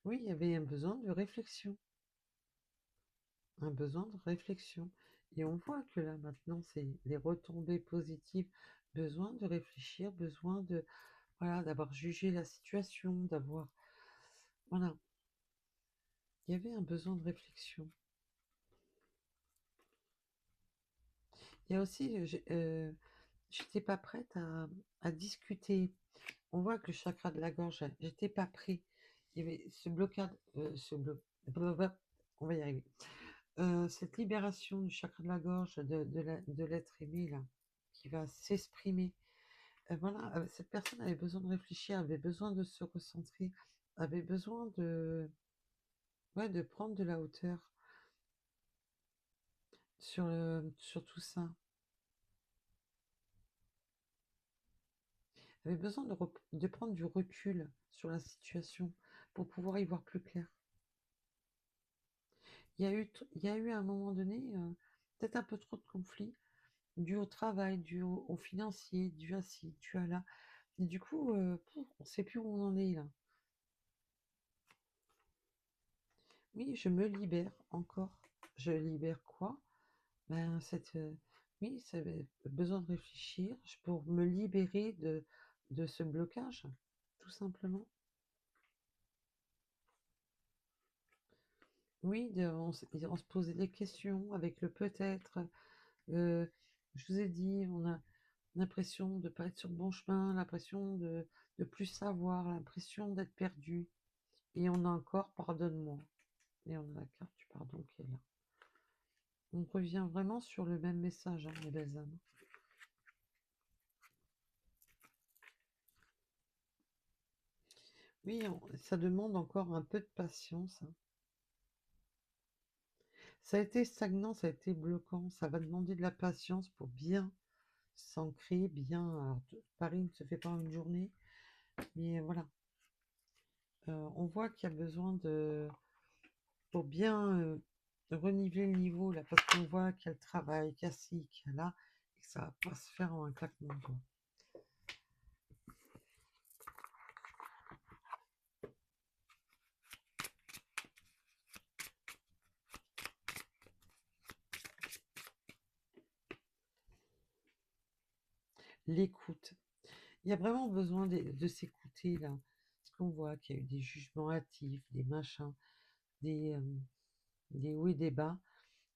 Speaker 1: Oui, il y avait un besoin de réflexion. Un besoin de réflexion. Et on voit que là, maintenant, c'est les retombées positives. Besoin de réfléchir, besoin de, voilà, d'avoir jugé la situation, d'avoir, voilà. Il y avait un besoin de réflexion. Il y a aussi, j'étais pas prête à discuter. On voit que le chakra de la gorge, j'étais pas prêt. Il y avait ce blocage, blablabla, on va y arriver. Cette libération du chakra de la gorge de l'être aimé là, qui va s'exprimer. Voilà, cette personne avait besoin de réfléchir, avait besoin de se recentrer, avait besoin ouais, de prendre de la hauteur sur tout ça. Avait besoin de prendre du recul sur la situation pour pouvoir y voir plus clair. Il y a eu à un moment donné, peut-être un peu trop de conflits, dû au travail, dû au financier, dû à ci, dû à là. Et du coup, on ne sait plus où on en est là. Oui, je me libère encore. Je libère quoi? Ben, oui, ça avait besoin de réfléchir pour me libérer de ce blocage, tout simplement. Oui, on se posait des questions avec le peut-être. euh, je vous ai dit, on a l'impression de ne pas être sur le bon chemin, l'impression de plus savoir, l'impression d'être perdu. Et on a encore pardonne-moi. Et on a la carte du pardon qui est là. On revient vraiment sur le même message, hein, les belles âmes. Oui, ça demande encore un peu de patience, hein. Ça a été stagnant, ça a été bloquant. Ça va demander de la patience pour bien s'ancrer, bien. Alors, Paris ne se fait pas en une journée, mais voilà. On voit qu'il y a besoin pour bien reniveler le niveau là, parce qu'on voit qu'il y a le travail, qu'il y a ci, qu'il y a là, et que ça va pas se faire en un claquement de doigts. L'écoute. Il y a vraiment besoin de s'écouter là. Parce qu'on voit qu'il y a eu des jugements hâtifs, des machins, des, euh, des hauts et des bas.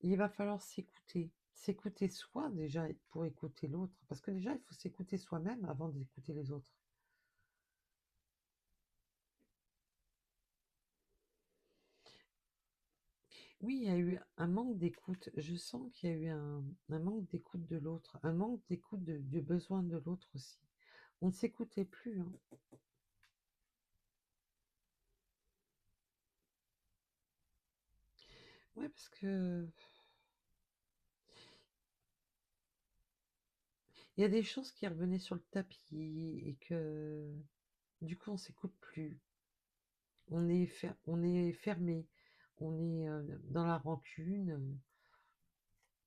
Speaker 1: Il va falloir s'écouter. S'écouter soi déjà pour écouter l'autre. Parce que déjà, il faut s'écouter soi-même avant d'écouter les autres. Oui, il y a eu un manque d'écoute. Je sens qu'il y a eu un manque d'écoute de l'autre, un manque d'écoute du besoin de l'autre aussi. On ne s'écoutait plus, hein. Ouais, parce que il y a des choses qui revenaient sur le tapis et que du coup on s'écoute plus. On est fermé, on est dans la rancune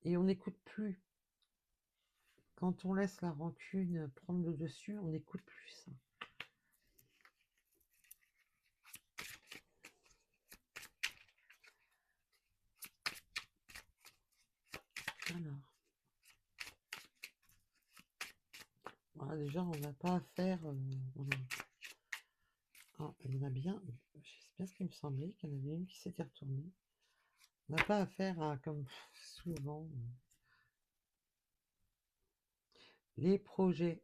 Speaker 1: et on n'écoute plus. Quand on laisse la rancune prendre le dessus, on n'écoute plus ça. Alors, voilà, déjà on n'a pas à faire. Voilà. Ah, il y en a bien, c'est bien ce qu'il me semblait, qu'il y en avait une qui s'était retournée. On n'a pas affaire à, comme souvent, les projets.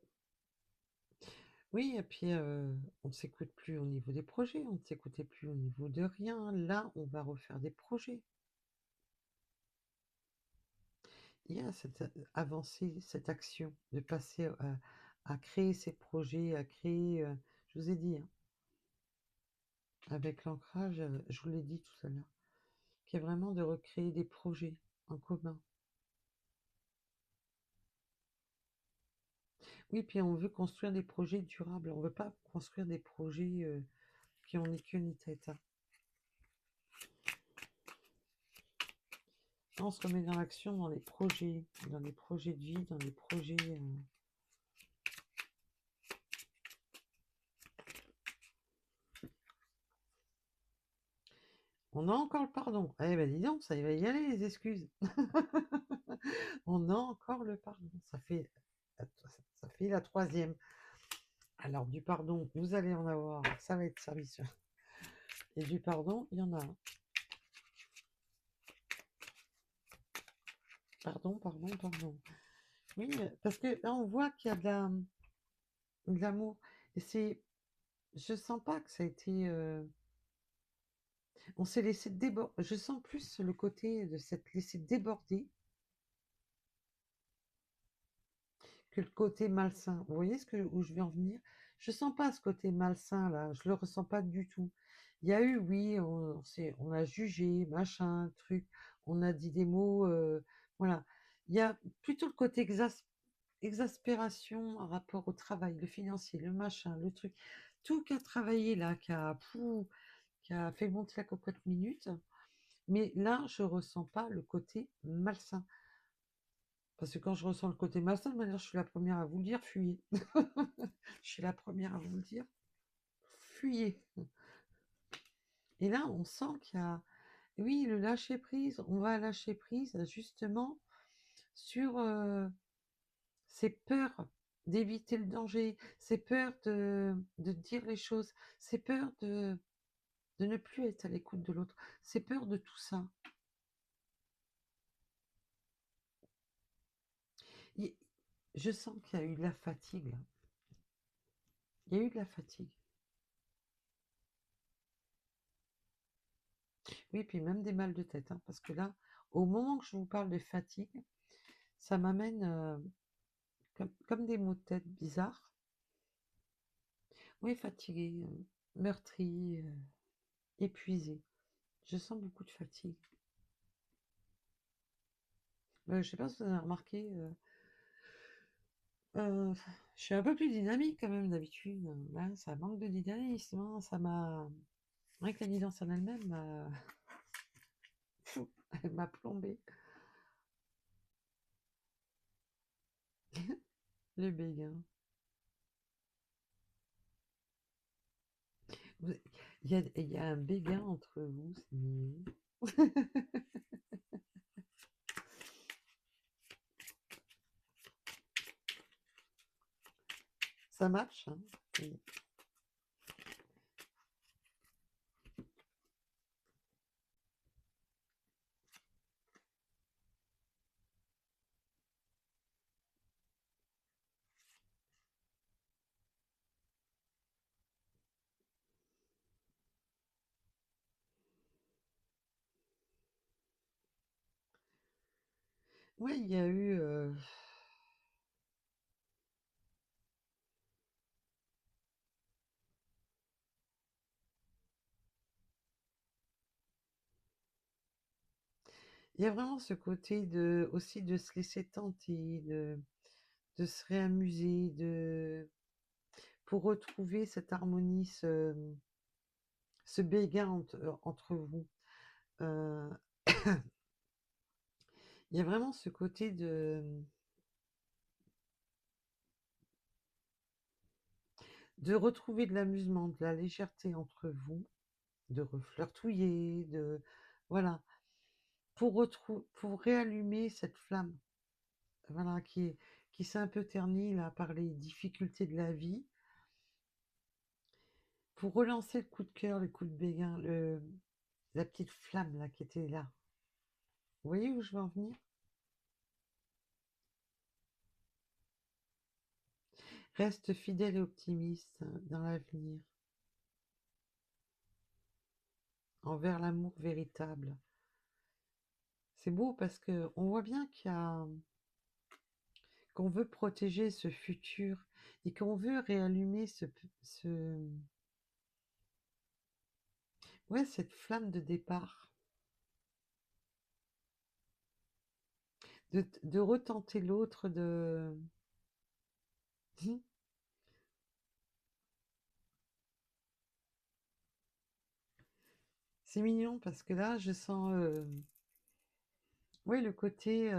Speaker 1: Oui, et puis on ne s'écoute plus au niveau des projets, on ne s'écoutait plus au niveau de rien. Là, on va refaire des projets. Il y a cette avancée, cette action de passer à créer ces projets, à créer, je vous ai dit, hein, avec l'ancrage, je vous l'ai dit tout à l'heure, qui est vraiment de recréer des projets en commun. Oui, puis on veut construire des projets durables. On ne veut pas construire des projets qui ont ni queue ni tête, hein. On se remet dans l'action, dans les projets de vie, dans les projets. On a encore le pardon. Eh ben dis donc, ça va y aller les excuses. On a encore le pardon. Ça fait la troisième. Alors du pardon, vous allez en avoir. Ça va être service. Et du pardon, il y en a un. Pardon, pardon, pardon. Oui, parce que là, on voit qu'il y a de l'amour. Et c'est, je sens pas que ça a été, on s'est laissé déborder. Je sens plus le côté de s'être laissé déborder que le côté malsain. Vous voyez où je veux en venir? Je sens pas ce côté malsain là, je le ressens pas du tout. Il y a eu, oui, on a jugé, machin, truc, on a dit des mots, voilà. Il y a plutôt le côté exaspération en rapport au travail, le financier, le machin, le truc, tout qui a travaillé là, qui a fait monter la cocotte minute. Mais là, je ressens pas le côté malsain. Parce que quand je ressens le côté malsain, de manière, je suis la première à vous le dire, fuyez. Je suis la première à vous le dire, fuyez. Et là, on sent qu'il y a, oui, le lâcher prise. On va lâcher prise justement sur ces peurs d'éviter le danger, ces peurs de dire les choses, ces peurs de ne plus être à l'écoute de l'autre, ces peurs de tout ça. Il- Je sens qu'il y a eu de la fatigue là. Il y a eu de la fatigue. Oui, puis même des mal de tête, hein, parce que là, au moment que je vous parle de fatigue, ça m'amène comme des maux de tête bizarres. Oui, fatigué, meurtri, épuisé. Je sens beaucoup de fatigue. Je sais pas si vous avez remarqué, je suis un peu plus dynamique quand même d'habitude. Là, ça manque de dynamisme, hein, ça m'a... Rien que la guidance en elle-même m'a... Elle m'a plombé. Le béguin. Vous- il y a un béguin entre vous, c'est mignon. Ça marche, hein. Et- Ouais, il y a eu... Il y a vraiment ce côté de aussi de se laisser tenter, de se réamuser, pour retrouver cette harmonie, ce béguin entre vous. Euh, il y a vraiment ce côté de retrouver de l'amusement, de la légèreté entre vous, de reflirtouiller, voilà, pour réallumer cette flamme, voilà, qui s'est un peu ternie là par les difficultés de la vie, pour relancer le coup de cœur, le coup de béguin, la petite flamme là qui était là. Vous voyez où je veux en venir? Reste fidèle et optimiste dans l'avenir, envers l'amour véritable. C'est beau parce que on voit bien qu'on veut protéger ce futur et qu'on veut réallumer ouais, cette flamme de départ, de retenter l'autre, c'est mignon parce que là, je sens, ouais, le côté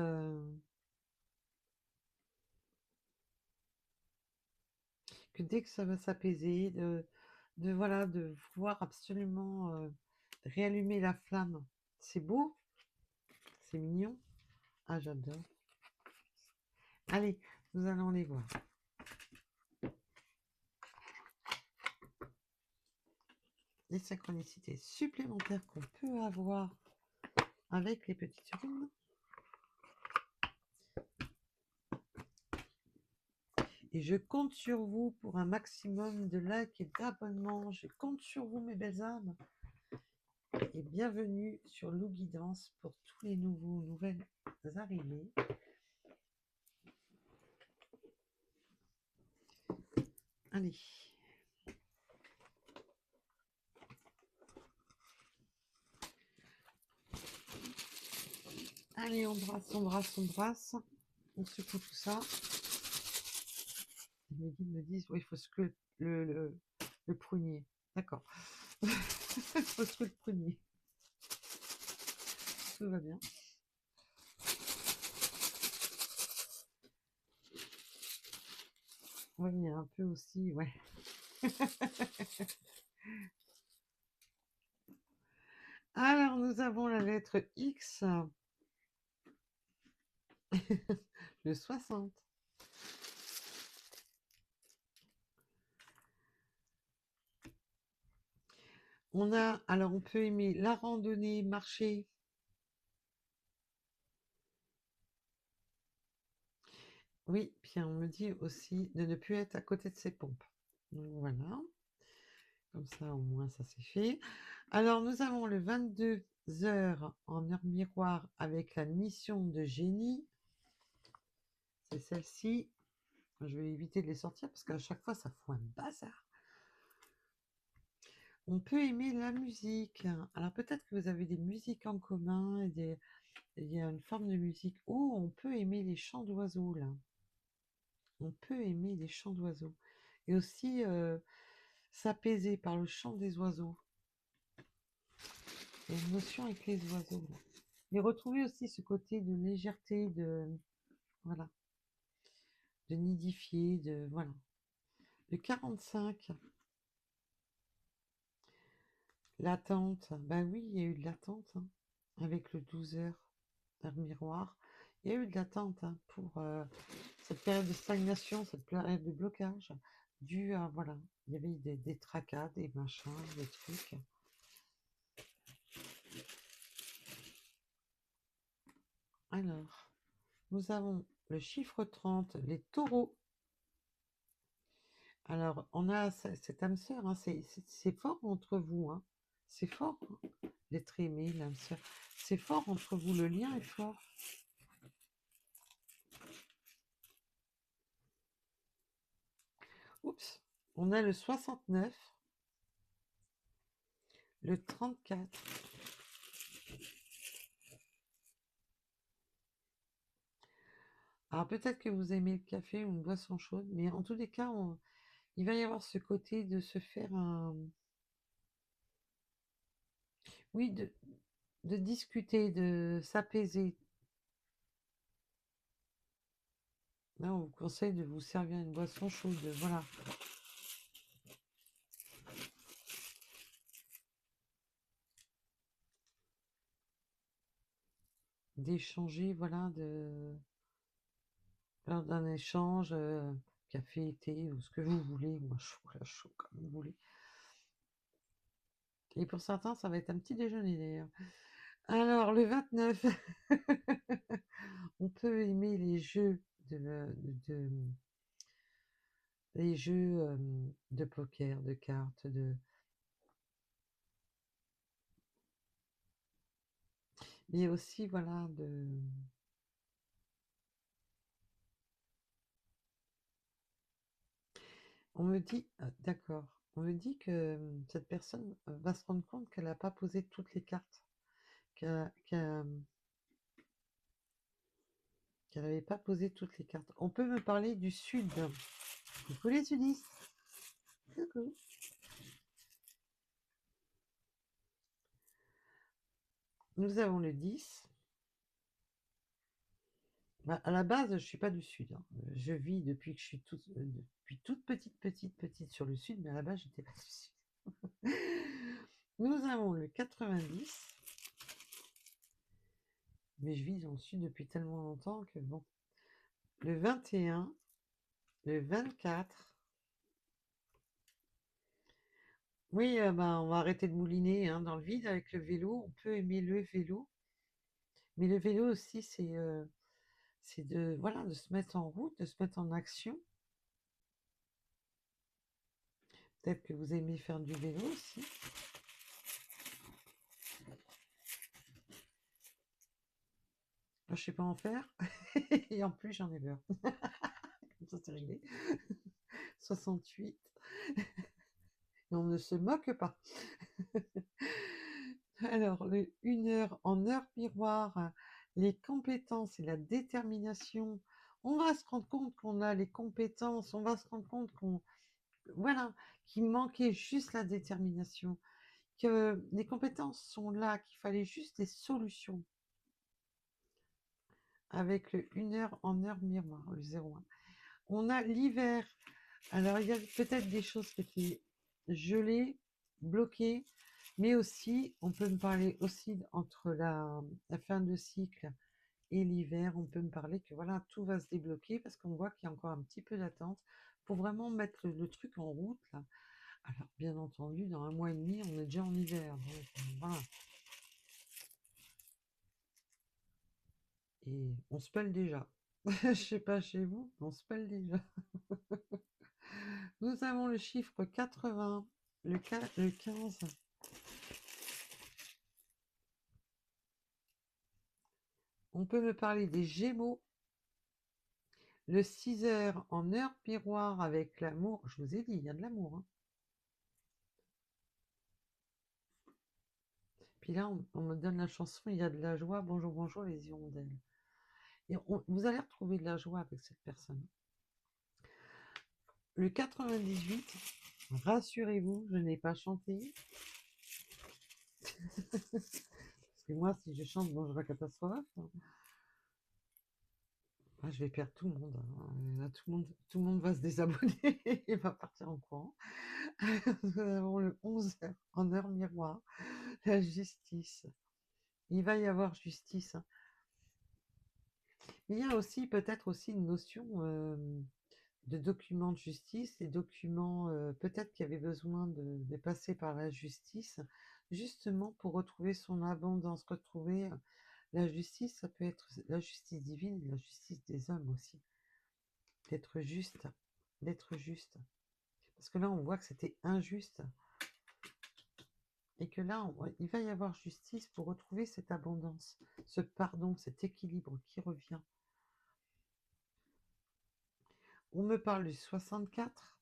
Speaker 1: que dès que ça va s'apaiser, voilà, de vouloir absolument réallumer la flamme. C'est beau, c'est mignon. Ah, j'adore. Allez, nous allons les voir. Les synchronicités supplémentaires qu'on peut avoir avec les petites runes. Et je compte sur vous pour un maximum de likes et d'abonnements. Je compte sur vous, mes belles âmes. Et bienvenue sur Lou Guidance pour tous les nouvelles arrivées. Allez. Allez, on brasse, on brasse, on brasse. On secoue tout ça. Les guides me disent, oui, il faut secouer le prunier. D'accord. Il faut secouer le prunier. Tout va bien. Oui, il y a un peu aussi, ouais. Alors, nous avons la lettre X, le 60. Alors on peut aimer la randonnée, marcher. Oui, puis on me dit aussi de ne plus être à côté de ses pompes. Donc voilà, comme ça au moins ça c'est fait. Alors nous avons le 22 heures en heure miroir avec la mission de génie. C'est celle-ci. Je vais éviter de les sortir parce qu'à chaque fois ça fout un bazar. On peut aimer la musique. Alors peut-être que vous avez des musiques en commun et il y a une forme de musique. Oh, on peut aimer les chants d'oiseaux là. On peut aimer les chants d'oiseaux. Et aussi s'apaiser par le chant des oiseaux. Il y a une notion avec les oiseaux. Là. Et retrouver aussi ce côté de légèreté, voilà, de nidifier, voilà. Le 45, l'attente. Ben oui, il y a eu de l'attente hein, avec le 12 heures d'un miroir. Il y a eu de l'attente hein, pour cette période de stagnation, cette période de blocage, dû à, voilà, il y avait des tracas, des machins, des trucs. Alors, nous avons le chiffre 30, les taureaux. Alors, on a cette âme sœur, hein, c'est fort entre vous. Hein. C'est fort, hein, l'être aimé, l'âme sœur. C'est fort entre vous, le lien est fort. Oups, on a le 69, le 34. Alors, peut-être que vous aimez le café ou une boisson chaude, mais en tous les cas, il va y avoir ce côté de se faire un... Oui, de discuter, de s'apaiser. Là, on vous conseille de vous servir une boisson chaude, voilà. D'échanger, voilà, lors d'un échange, café, thé, ou ce que vous voulez, moi chocolat chaud comme vous voulez. Et pour certains, ça va être un petit déjeuner d'ailleurs. Alors, le 29, on peut aimer les jeux de- les jeux de poker, de cartes, mais aussi, voilà, on me dit, d'accord, on me dit que cette personne va se rendre compte qu'elle n'a pas posé toutes les cartes, qu'elle n'avait pas posé toutes les cartes. On peut me parler du sud. Coucou les sudistes. Coucou. Nous avons le 10. Bah, à la base, je suis pas du sud. Hein. Je vis depuis que je suis depuis toute petite sur le sud, mais à la base, j'étais pas du sud. Nous avons le 90. Mais je vis dans le sud depuis tellement longtemps que bon. Le 21, le 24. Oui, bah, on va arrêter de mouliner hein, dans le vide avec le vélo. On peut aimer le vélo. Mais le vélo aussi, c'est de, voilà, de se mettre en route, de se mettre en action. Peut-être que vous aimez faire du vélo aussi. Moi, je sais pas en faire. Et en plus, j'en ai peur. Comme ça, c'est réglé. 68. Et on ne se moque pas. Alors, le 1 heure en heure miroir, les compétences et la détermination. On va se rendre compte qu'on a les compétences, on va se rendre compte voilà, qu'il manquait juste la détermination, que les compétences sont là, qu'il fallait juste des solutions avec le 1 heure en heure miroir, le 01. On a l'hiver. Alors, il y a peut-être des choses qui étaient gelées, bloquées, mais aussi, on peut me parler aussi entre la fin de cycle et l'hiver, on peut me parler que voilà, tout va se débloquer parce qu'on voit qu'il y a encore un petit peu d'attente pour vraiment mettre le truc en route, là. Alors, bien entendu, dans 1 mois et demi, on est déjà en hiver. Donc, voilà. Et on se pèle déjà. Je sais pas chez vous, on se pèle déjà. Nous avons le chiffre 80, le 15. On peut me parler des Gémeaux, le 6 heures en heure miroir avec l'amour. Je vous ai dit, il y a de l'amour, hein. Puis là, on me donne la chanson, il y a de la joie. Bonjour, bonjour les hirondelles. Et vous allez retrouver de la joie avec cette personne. Le 98, rassurez-vous, je n'ai pas chanté. Parce que moi, si je chante Bonjour la catastrophe, je vais perdre tout le monde, hein. Là, tout le monde va se désabonner et va partir en courant. Nous avons le 11 heures en heure miroir, la justice. Il va y avoir justice, hein. Il y a aussi peut-être aussi une notion de documents de justice, les documents peut-être qu'il y avait besoin de passer par la justice, justement pour retrouver son abondance, retrouver la justice, ça peut être la justice divine et la justice des hommes aussi. D'être juste, d'être juste. Parce que là, on voit que c'était injuste. Et que là, il va y avoir justice pour retrouver cette abondance, ce pardon, cet équilibre qui revient. On me parle du 64,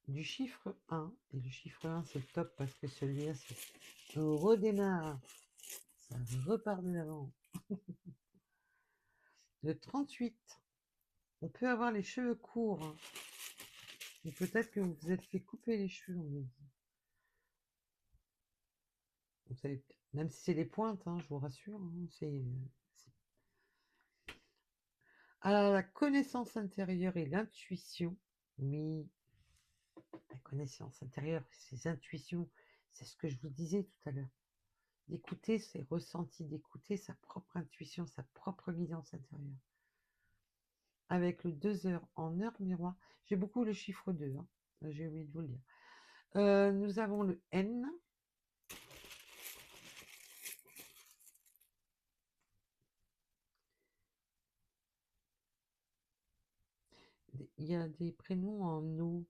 Speaker 1: du chiffre 1. Et le chiffre 1, c'est top parce que celui-là, c'est redémarre. Ça repart de l'avant. Le 38. On peut avoir les cheveux courts, hein. Et peut-être que vous vous êtes fait couper les cheveux, on me dit. Vous savez, même si c'est les pointes, hein, je vous rassure, hein, Alors, la connaissance intérieure et l'intuition, oui, la connaissance intérieure, ses intuitions, c'est ce que je vous disais tout à l'heure. D'écouter ses ressentis, d'écouter sa propre intuition, sa propre guidance intérieure. Avec le 2 heures en heure miroir, j'ai beaucoup le chiffre 2, hein, j'ai oublié de vous le dire. Nous avons le N. Il y a des prénoms en eau.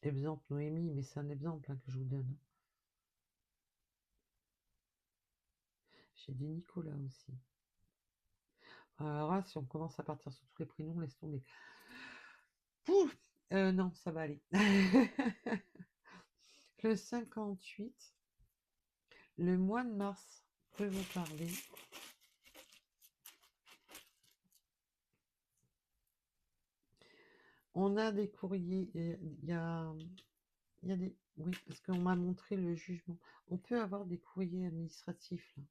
Speaker 1: Exemple Noémie, mais c'est un exemple, hein, que je vous donne. J'ai du Nicolas aussi. Alors là, si on commence à partir sur tous les prénoms, laisse tomber. Pouf, non, ça va aller. Le 58, le mois de mars peut vous parler. On a des courriers, il y a des... Oui, parce qu'on m'a montré le jugement. On peut avoir des courriers administratifs, là.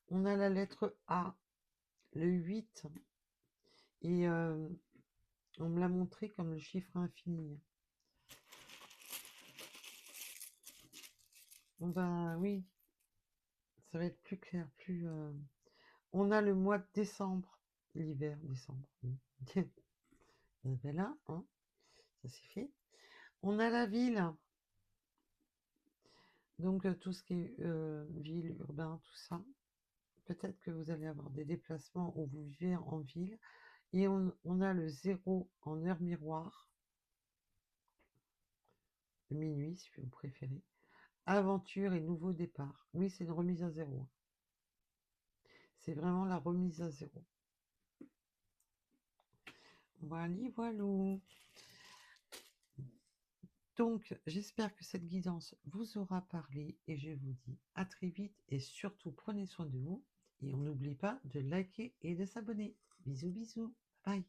Speaker 1: On a la lettre A, le 8, et on me l'a montré comme le chiffre infini. Bon ben oui, ça va être plus clair, plus... On a le mois de décembre, l'hiver, décembre. Ben là, hein, ça c'est fait. On a la ville, donc tout ce qui est ville, urbain, tout ça. Peut-être que vous allez avoir des déplacements où vous vivez en ville Et on a le 0 en heure miroir, de minuit si vous préférez. Aventure et nouveau départ. Oui, c'est une remise à zéro. C'est vraiment la remise à zéro. Voilà, voilou. Donc, j'espère que cette guidance vous aura parlé et je vous dis à très vite et surtout prenez soin de vous et on n'oublie pas de liker et de s'abonner. Bisous, bisous. Bye.